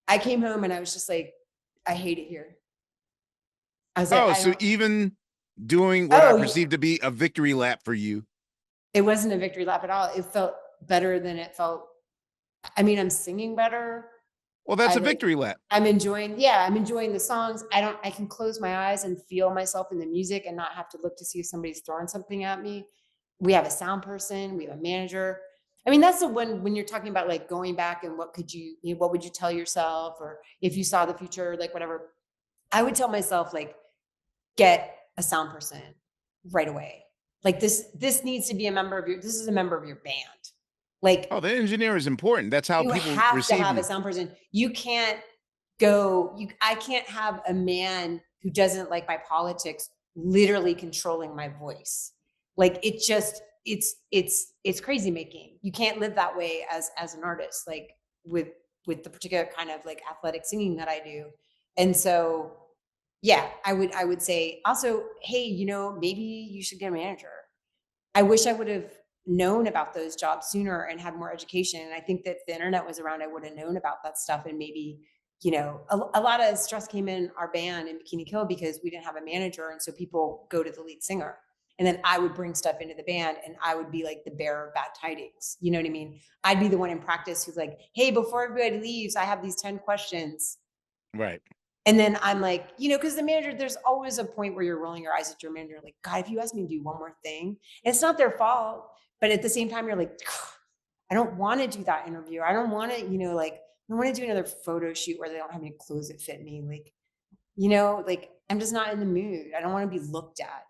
I came home and I was just like, I hate it here. I was like, so even doing what I perceived to be a victory lap for you. It wasn't a victory lap at all. It felt better than it felt. I mean, I'm singing better. Well, that's a victory lap. I'm enjoying the songs. I can close my eyes and feel myself in the music and not have to look to see if somebody's throwing something at me. We have a sound person, we have a manager. I mean, that's the one when you're talking about like going back and what would you tell yourself? Or if you saw the future, like whatever, I would tell myself like, get a sound person right away. Like this needs to be a member of this is a member of your band. Like, Oh, the engineer is important. That's how you people have to receive have a you. sound person. You can't I can't have a man who doesn't like my politics literally controlling my voice. Like, it's crazy making. You can't live that way as an artist, like with the particular kind of like athletic singing that I do. And so, yeah, I would say also, hey, maybe you should get a manager. I wish I would have known about those jobs sooner and had more education. And I think that if the internet was around, I would have known about that stuff. And maybe, a lot of stress came in our band in Bikini Kill because we didn't have a manager. And so people go to the lead singer. And then I would bring stuff into the band and I would be like the bearer of bad tidings. You know what I mean? I'd be the one in practice who's like, hey, before everybody leaves, I have these 10 questions. Right. And then I'm like, because the manager, there's always a point where you're rolling your eyes at your manager, like, God, if you ask me to do one more thing, it's not their fault. But at the same time, you're like, I don't want to do that interview. I don't want to, like, I don't want to do another photo shoot where they don't have any clothes that fit me. Like, like I'm just not in the mood. I don't want to be looked at,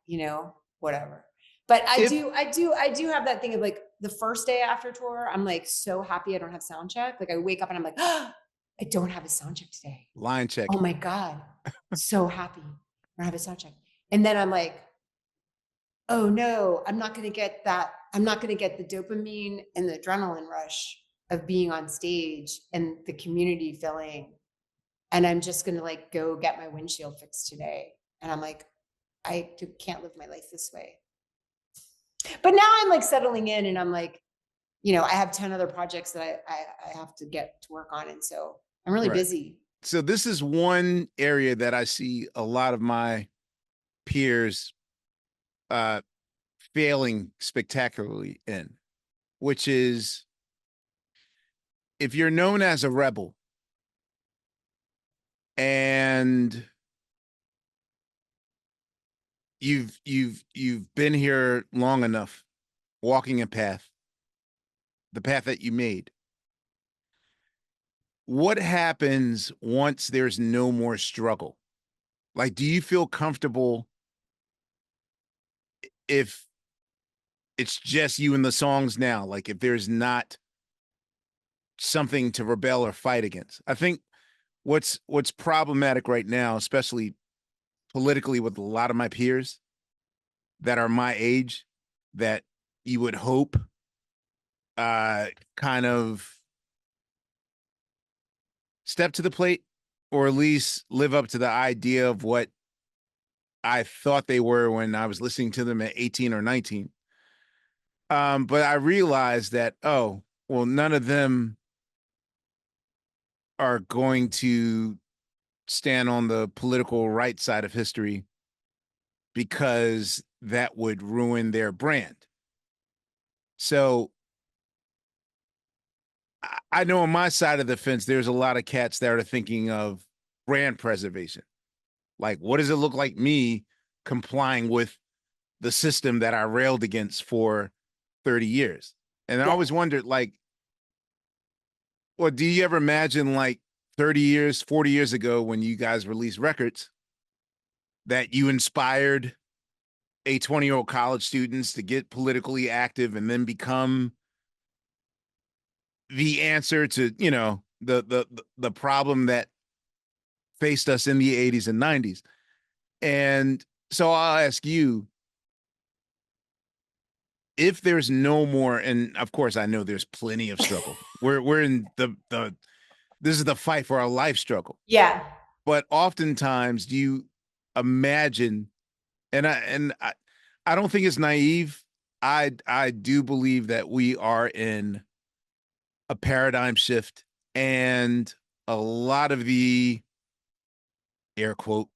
whatever. But I do have that thing of like the first day after tour, I'm like so happy I don't have sound check. Like I wake up and I'm like, oh, I don't have a sound check today. Line check. Oh my God. So happy. I don't have a sound check. And then I'm like, oh no, I'm not going to get that. I'm not going to get the dopamine and the adrenaline rush of being on stage and the community filling. And I'm just going to like go get my windshield fixed today. And I'm like, I can't live my life this way. But now I'm like settling in and I'm like, I have 10 other projects that I have to get to work on. And so I'm really busy. So this is one area that I see a lot of my peers failing spectacularly in, which is if you're known as a rebel and you've been here long enough, walking a path, the path that you made. What happens once there's no more struggle? Like, do you feel comfortable if it's just you and the songs now? Like, if there's not something to rebel or fight against? I think what's problematic right now, especially politically with a lot of my peers that are my age, that you would hope kind of step to the plate or at least live up to the idea of what I thought they were when I was listening to them at 18 or 19. But I realized that, oh, well, none of them are going to stand on the political right side of history because that would ruin their brand. So I know on my side of the fence, there's a lot of cats that are thinking of brand preservation. Like, what does it look like me complying with the system that I railed against for 30 years? And I always wondered, like, well, do you ever imagine like 30 years, 40 years ago when you guys released records that you inspired a 20-year-old college students to get politically active and then become the answer to, the problem that faced us in the 80s and 90s. And so I'll ask you, if there's no more, and of course I know there's plenty of struggle. We're in the this is the fight for our life struggle. Yeah. But oftentimes, do you imagine, and I don't think it's naive. I do believe that we are in a paradigm shift, and a lot of the air quote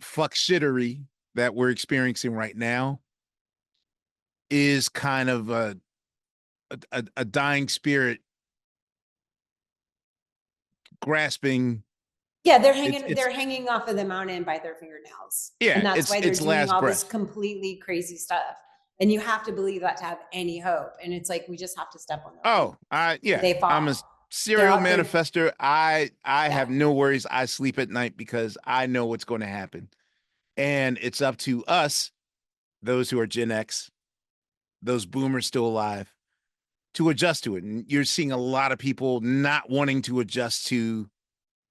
fuck shittery that we're experiencing right now is kind of a dying spirit grasping. Yeah, they're hanging off of the mountain by their fingernails. Yeah, and that's why they're doing last all breath. This completely crazy stuff. And you have to believe that to have any hope. And it's like we just have to step on them. Yeah. They fall. I'm a serial manifester. I have no worries. I sleep at night because I know what's going to happen. And it's up to us, those who are Gen X, those boomers still alive, to adjust to it. And you're seeing a lot of people not wanting to adjust to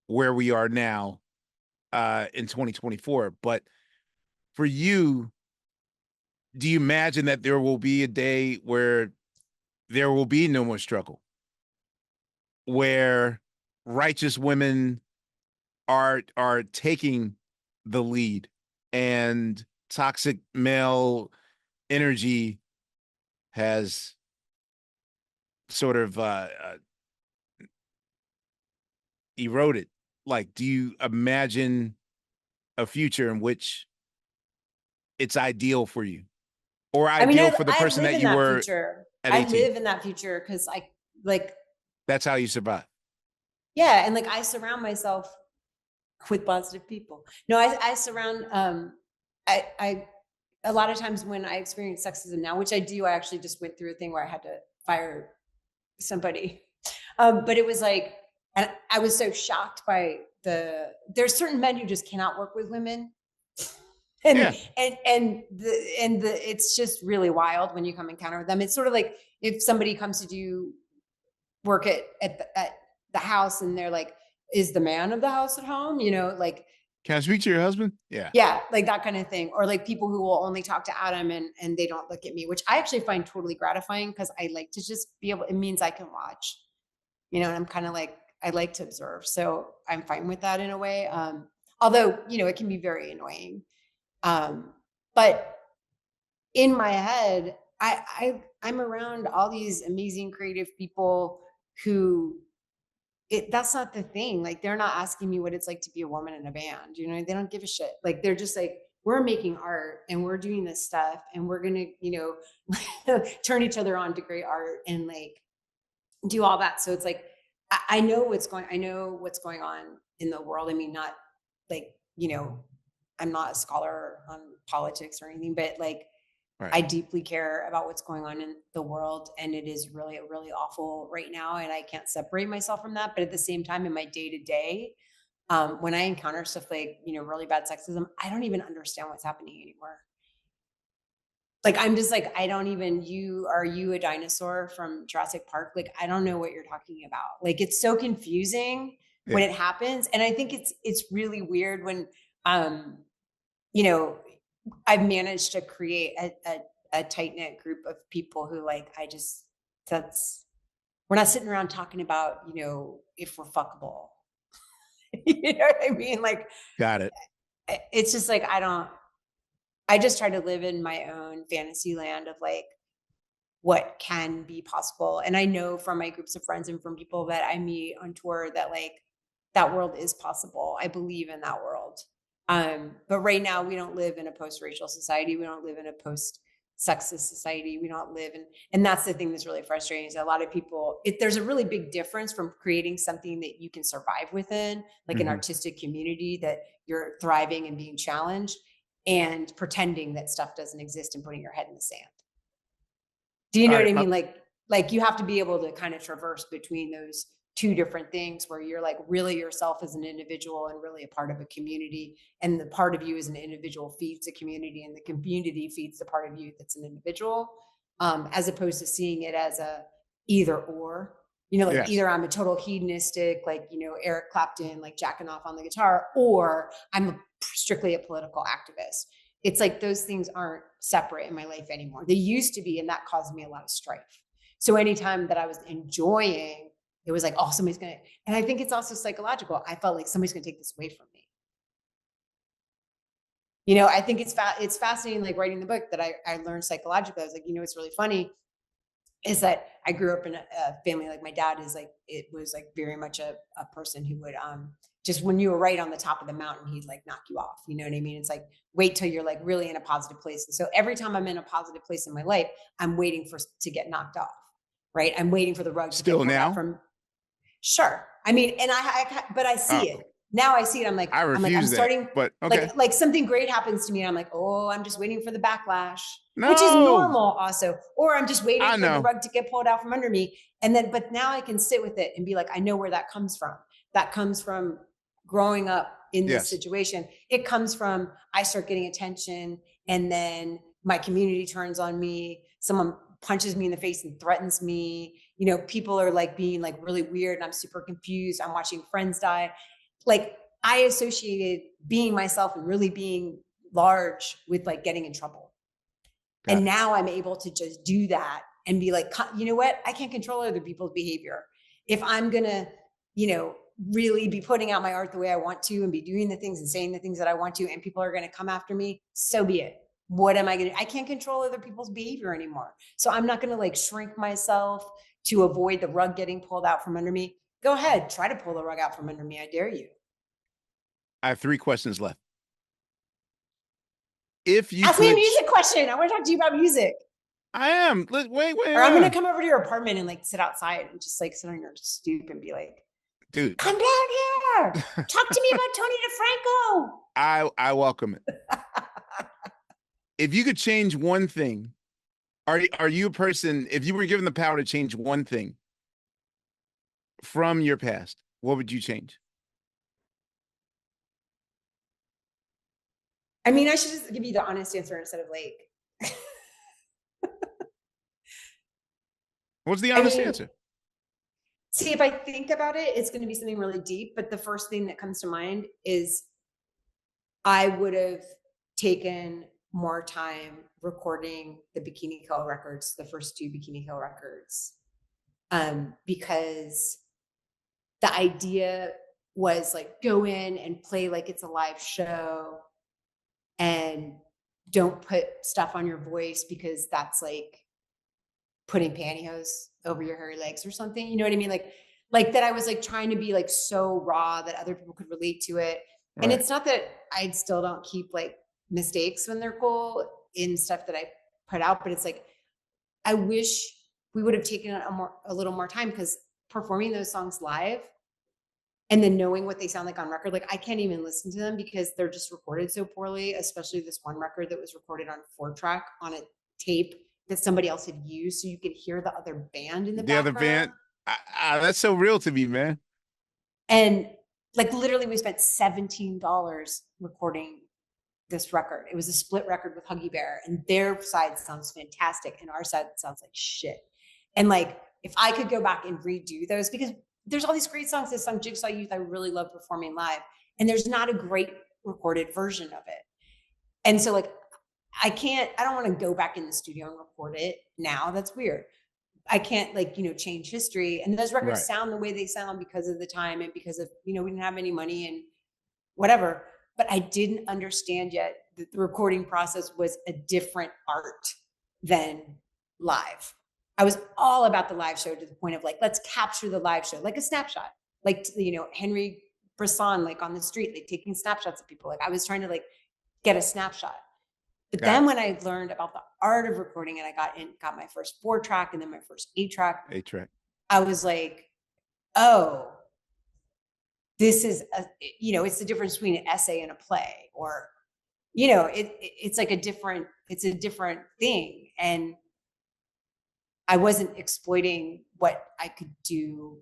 where we are now in 2024. But for you, do you imagine that there will be a day where there will be no more struggle, where righteous women are taking the lead and toxic male energy has sort of eroded? Like, do you imagine a future in which it's ideal for you, or I mean, ideal for the I person live that in you that were future. at I 18? live in that future because I like, That's how you survive. yeah. And like, I surround myself with positive people. No, I surround, I, a lot of times when I experience sexism now, which I do, I actually just went through a thing where I had to fire somebody. But it was like, and I was so shocked by there's certain men who just cannot work with women. And, Yeah. it's just really wild when you come encounter with them. It's sort of like if somebody comes to do work at the house and they're like, is the man of the house at home? You know, like, Can I speak to your husband? Yeah. yeah, like that kind of thing. Or like people who will only talk to Adam and they don't look at me, which I actually find totally gratifying because I like to just be able, it means I can watch, you know, and I'm kind of like, I like to observe. So I'm fine with that in a way. Although, you know, it can be very annoying. But in my head, I'm around all these amazing creative people who that's not the thing. Like they're not asking me what it's like to be a woman in a band. You know, they don't give a shit. Like they're just like, we're making art and we're doing this stuff and we're gonna, you know, turn each other on to great art and like do all that. So it's like I know what's going on in the world. I mean, not like, you know, I'm not a scholar on politics or anything, but like Right. I deeply care about what's going on in the world. And it is really, really awful right now. And I can't separate myself from that. But at the same time, in my day to day, when I encounter stuff like, you know, really bad sexism, I don't even understand what's happening anymore. Like, I'm just like, I don't even, are you a dinosaur from Jurassic Park? Like, I don't know what you're talking about. Like, it's so confusing when it happens. And I think it's really weird when, you know, I've managed to create a tight knit group of people who like, we're not sitting around talking about, you know, if we're fuckable. You know what I mean? Like, Got it. it's just like, I just try to live in my own fantasy land of like what can be possible. And I know from my groups of friends and from people that I meet on tour that like that world is possible. I believe in that world. But right now we don't live in a post-racial society. We don't live in a post-sexist society. We don't live in, and that's the thing that's really frustrating is a lot of people, there's a really big difference from creating something that you can survive within, like an artistic community that you're thriving and being challenged, and pretending that stuff doesn't exist and putting your head in the sand. Do you know what I mean? Like you have to be able to kind of traverse between those two different things where you're like really yourself as an individual and really a part of a community. And the part of you as an individual feeds the community and the community feeds the part of you that's an individual, as opposed to seeing it as a either or, you know, like either I'm a total hedonistic, like, you know, Eric Clapton, like jacking off on the guitar, or I'm strictly a political activist. It's like those things aren't separate in my life anymore. They used to be, and that caused me a lot of strife. So anytime that I was enjoying, it was like, oh, somebody's gonna, and I think it's also psychological. I felt like somebody's gonna take this away from me. You know, I think it's fascinating, like writing the book that I learned psychologically. I was like, you know, what's really funny is that I grew up in a family, like my dad is like, it was like very much a person who would, just when you were right on the top of the mountain, he'd like knock you off. You know what I mean? It's like, wait till you're like really in a positive place. And so every time I'm in a positive place in my life, I'm waiting to get knocked off, right? I'm waiting for the rug to get pulled out from. Sure. I mean, and but I see it. Now I see it. I'm like, I'm starting, but okay. Like something great happens to me and I'm like, oh, I'm just waiting for the backlash, which is normal also. Or I'm just waiting for the rug to get pulled out from under me. And then, but now I can sit with it and be like, I know where that comes from. That comes from growing up in this Yes. situation. It comes from, I start getting attention and then my community turns on me. Someone punches me in the face and threatens me. You know, people are like being like really weird and I'm super confused. I'm watching friends die. Like I associated being myself and really being large with like getting in trouble. Got And it. now I'm able to just do that and be like, you know what? I can't control other people's behavior. If I'm going to, you know, really be putting out my art the way I want to and be doing the things and saying the things that I want to, and people are going to come after me, so be it. What am I going to do? I can't control other people's behavior anymore. So I'm not going to like shrink myself to avoid the rug getting pulled out from under me. Go ahead, try to pull the rug out from under me. I dare you. I have 3 questions left. If you Ask me a music question. I want to talk to you about music. I am. Wait. Or I'm going to come over to your apartment and like sit outside and just like sit on your stoop and be like, dude, come down here. Talk to me about Tony DeFranco. I welcome it. If you could change one thing, are you a person, if you were given the power to change one thing from your past, what would you change? I mean, I should just give you the honest answer instead of like. What's the honest answer? See, if I think about it, it's going to be something really deep. But the first thing that comes to mind is I would have taken more time recording the Bikini Kill records, the first 2 Bikini Kill records, because the idea was like go in and play like it's a live show and don't put stuff on your voice because that's like putting pantyhose over your hairy legs or something. You know what I mean? Like that I was like trying to be like so raw that other people could relate to it. Right. And it's not that I still don't keep like mistakes when they're cool in stuff that I put out, but it's like, I wish we would have taken a little more time, because performing those songs live and then knowing what they sound like on record, like I can't even listen to them because they're just recorded so poorly, especially this one record that was recorded on 4-track on a tape that somebody else had used, so you could hear the other band in the background. The other band, that's so real to me, man. And like literally we spent $17 recording this record. It was a split record with Huggy Bear, and their side sounds fantastic and our side sounds like shit. And like, if I could go back and redo those, because there's all these great songs, this song Jigsaw Youth I really love performing live, and there's not a great recorded version of it. And so like, I don't want to go back in the studio and record it now. That's weird. I can't like, you know, change history. And those records sound the way they sound because of the time and because of, you know, we didn't have any money and whatever. But I didn't understand yet that the recording process was a different art than live. I was all about the live show to the point of like, let's capture the live show, like a snapshot, like, you know, Henry Brisson, like on the street, like taking snapshots of people. Like I was trying to like get a snapshot. But then when I learned about the art of recording and I got my first 4-track and then my first 8-track, I was like, oh, this is, you know, it's the difference between an essay and a play, or, you know, it's like it's a different thing. And I wasn't exploiting what I could do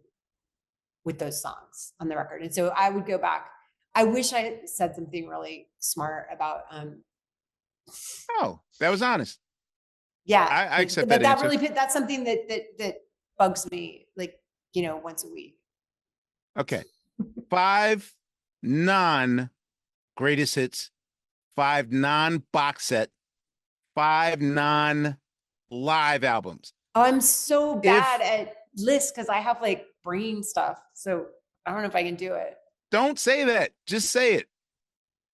with those songs on the record. And so I would go back. I wish I had said something really smart about, oh, that was honest. Yeah, I accept that answer. That's something that bugs me, like, you know, once a week. Okay. 5 non-greatest hits, 5 non-box set, 5 non-live albums. Oh, I'm so bad at lists because I have like brain stuff. So I don't know if I can do it. Don't say that. Just say it.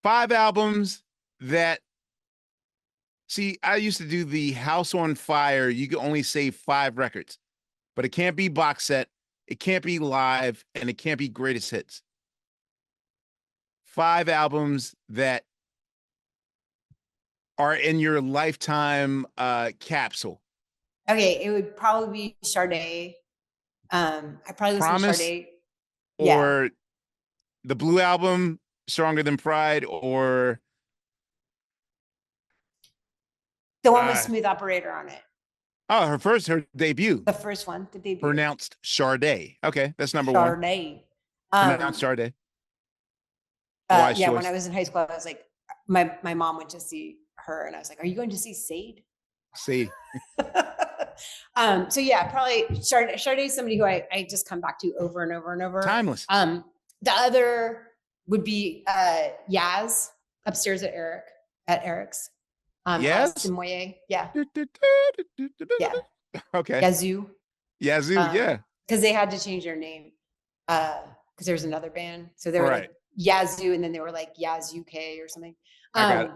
5 albums that, see, I used to do the House on Fire. You can only say 5 records, but it can't be box set. It can't be live, and it can't be greatest hits. 5 albums that are in your lifetime capsule. Okay, it would probably be Sade. I probably listen to Sade. Or the Blue album, Stronger Than Pride, or the one with Smooth Operator on it. Oh, her debut. The first one, the debut. Pronounced Sade. Okay, that's number 1. Sade. Pronounced Sade. Wise Yeah, when choice. I was in high school, I was like, my mom went to see her, and I was like, "Are you going to see Sade?" See, So yeah, probably Sade is somebody who I just come back to over and over and over. timeless. The other would be Yaz upstairs at Eric's. Yes. Alison Moyer. Yeah. Yeah. Okay. Yazoo. Yazoo. Yeah. Because they had to change their name. Because there was another band. So they were Right. like Yazoo, and then they were like Yazoo K or something. I got it.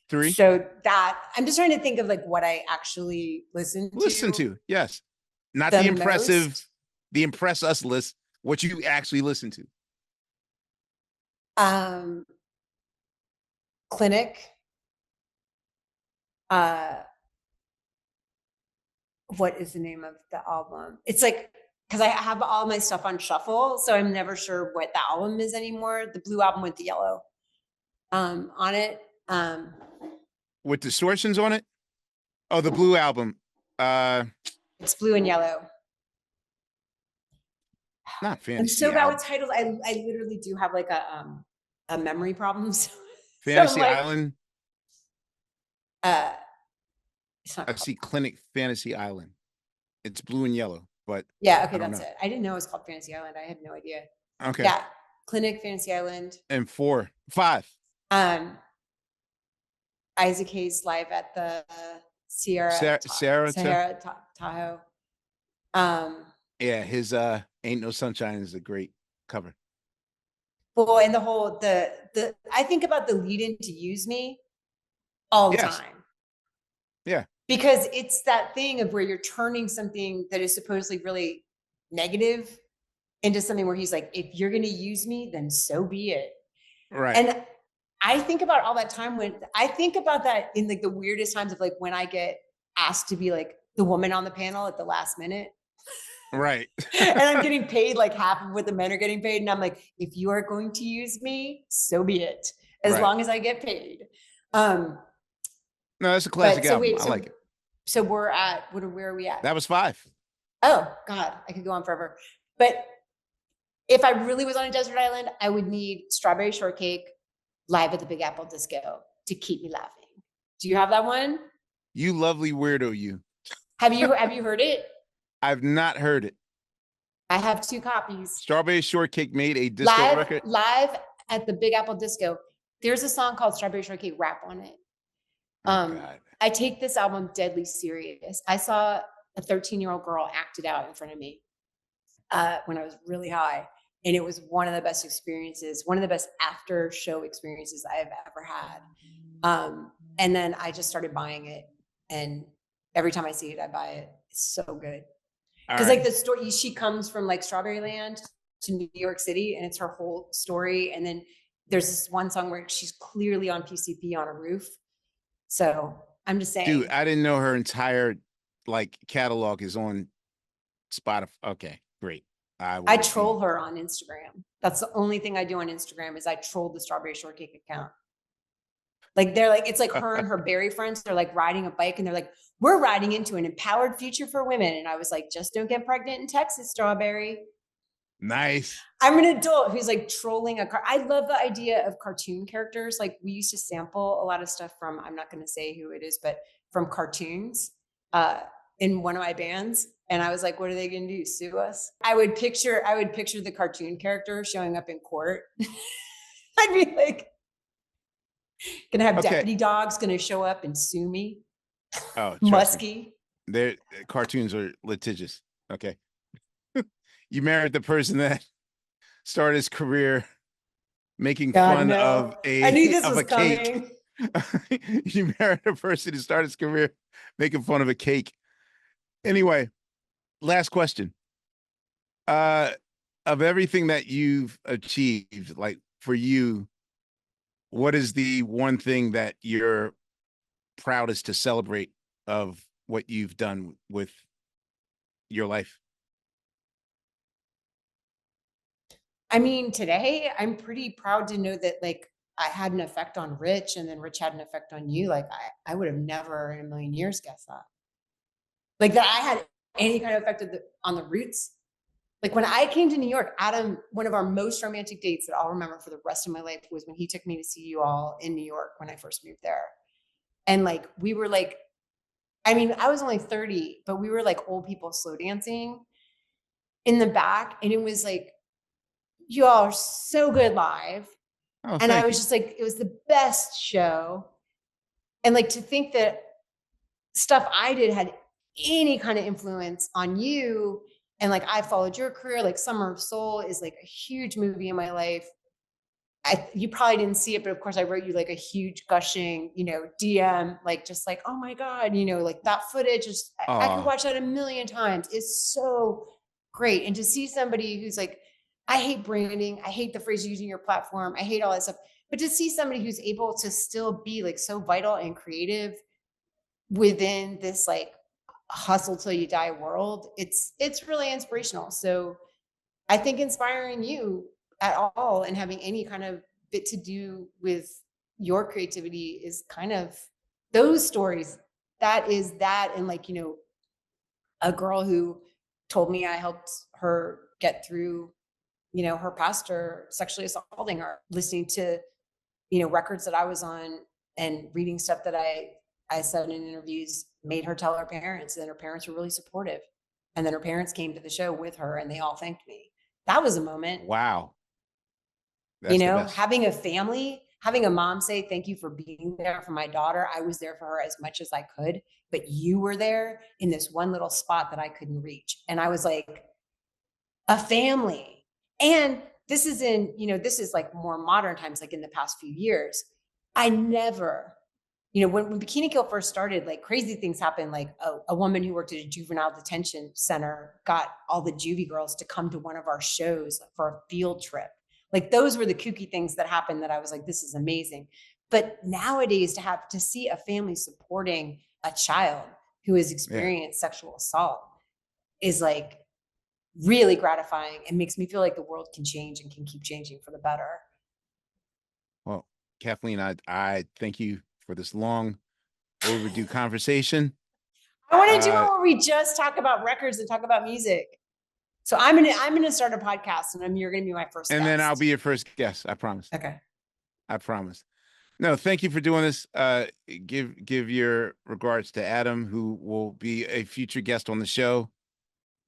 3. So that I'm just trying to think of like what I actually listen to. Yes. Not the the impressive, most. the impress us list, what you actually listen to. Clinic. What is the name of the album? It's like, because I have all my stuff on shuffle, so I'm never sure what the album is anymore. The blue album with the yellow on it. With distortions on it? Oh, the blue album. It's blue and yellow. Not fantasy. I'm so bad with titles. I literally do have like a memory problem. Fantasy like, Island. I see Clinic Fantasy Island. It's blue and yellow, but yeah, okay, that's it. I didn't know it was called Fantasy Island. I had no idea. Okay. Yeah, Clinic Fantasy Island. And 5. Isaac Hayes live at the Sierra Tahoe. Yeah, his Ain't No Sunshine is a great cover. Well, and the I think about the lead in to Use Me all the time. Yeah. Because it's that thing of where you're turning something that is supposedly really negative into something where he's like, if you're going to use me, then so be it. Right. And I think about all that time when I think about that in like the weirdest times of like when I get asked to be like the woman on the panel at the last minute. Right. And I'm getting paid like half of what the men are getting paid. And I'm like, if you are going to use me, so be it. As long as I get paid. No, that's a classic album. I like it. So we're at, where are we at? That was 5. Oh God, I could go on forever. But if I really was on a desert island, I would need Strawberry Shortcake live at the Big Apple Disco to keep me laughing. Do you have that one? You lovely weirdo, you. Have you heard it? I've not heard it. I have 2 copies. Strawberry Shortcake made a disco record? Live at the Big Apple Disco. There's a song called Strawberry Shortcake Rap on it. God. I take this album deadly serious. I saw a 13-year-old girl act it out in front of me when I was really high. And it was one of the best experiences, one of the best after show experiences I have ever had. And then I just started buying it. And every time I see it, I buy it. It's so good. Because like the story, she comes from like Strawberry Land to New York City, and it's her whole story. And then there's this one song where she's clearly on PCP on a roof. So I'm just saying. Dude, I didn't know her entire like catalog is on Spotify. Okay, great. I troll her on Instagram. That's the only thing I do on Instagram is I troll the Strawberry Shortcake account. Like they're like, it's like her and her berry friends. They're like riding a bike and they're like, we're riding into an empowered future for women. And I was like, just don't get pregnant in Texas, Strawberry. Nice. I'm an adult who's like trolling I love the idea of cartoon characters. Like we used to sample a lot of stuff from, I'm not going to say who it is, but from cartoons in one of my bands. And I was like, what are they going to do? Sue us? I would picture the cartoon character showing up in court. I'd be like, gonna have deputy dogs gonna show up and sue me. Oh, Muskie. Their cartoons are litigious. Okay. You married the person that started his career making fun of I knew this was coming. You married a person who started his career making fun of a cake. Anyway, last question. Of everything that you've achieved, like for you, what is the one thing that you're proudest to celebrate of what you've done with your life? I mean, today I'm pretty proud to know that like I had an effect on Rich and then Rich had an effect on you. Like I would have never in a million years guessed that. Like that I had any kind of effect on the Roots. Like when I came to New York, Adam, one of our most romantic dates that I'll remember for the rest of my life was when he took me to see you all in New York when I first moved there. And like, we were like, I mean, I was only 30, but we were like old people slow dancing in the back. And it was like, you all are so good live. Oh, And I thank was you. just like, it was the best show. And like to think that stuff I did had any kind of influence on you. And like I followed your career, like Summer of Soul is like a huge movie in my life. You probably didn't see it, but of course I wrote you like a huge gushing, DM, like just like, oh my God, like that footage is, I could Oh, watch that a million times. It's so great. And to see somebody who's like, I hate branding, I hate the phrase using your platform, I hate all that stuff. But to see somebody who's able to still be like so vital and creative within this like hustle till you die world, it's really inspirational. So I think inspiring you at all and having any kind of bit to do with your creativity is kind of those stories. That is that. And like, a girl who told me I helped her get through, her pastor sexually assaulting her, listening to, records that I was on and reading stuff that I said in interviews made her tell her parents, and her parents were really supportive. And then her parents came to the show with her and they all thanked me. That was a moment. wow. That's the best. Having a family, having a mom say, thank you for being there for my daughter. I was there for her as much as I could, but you were there in this one little spot that I couldn't reach. And I was like, a family. And this is this is like more modern times, like in the past few years. I never, when Bikini Kill first started, like crazy things happened. Like a woman who worked at a juvenile detention center got all the juvie girls to come to one of our shows for a field trip. Like those were the kooky things that happened that I was like, this is amazing. But nowadays to see a family supporting a child who has Yeah. experienced sexual assault is like really gratifying and makes me feel like the world can change and can keep changing for the better. Well, Kathleen, I thank you for this long overdue conversation. I want to do it where we just talk about records and talk about music. So I'm gonna start a podcast, and you're gonna be my first and guest. then I'll be your first guest. I promise. Okay. I promise. No, thank you for doing this. Give your regards to Adam, who will be a future guest on the show.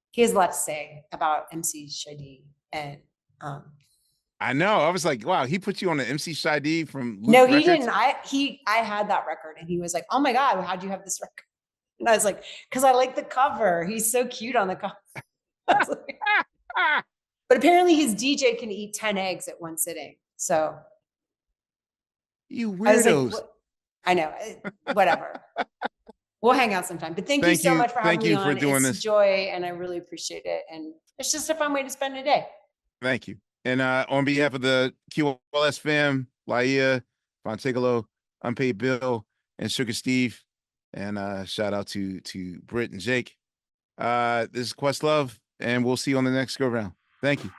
He has a lot to say about MC Shadi and I know. I was like, wow, he put you on the MC Shadi from Loop no, he Records. didn't. I had that record, and he was like, "Oh my God, how'd you have this record?" And I was like, "Because I like the cover. He's so cute on the cover." Like, but apparently, his DJ can eat 10 eggs at one sitting. So You I was weirdos. like, I know, whatever. We'll hang out sometime. But thank you so much for having me on. For doing it's this. joy, and I really appreciate it. And it's just a fun way to spend a day. Thank you. And on behalf of the QLS fam, Laia, Fontegalo, Unpaid Bill, and Sugar Steve, and shout out to Britt and Jake. This is Questlove, and we'll see you on the next go round. Thank you.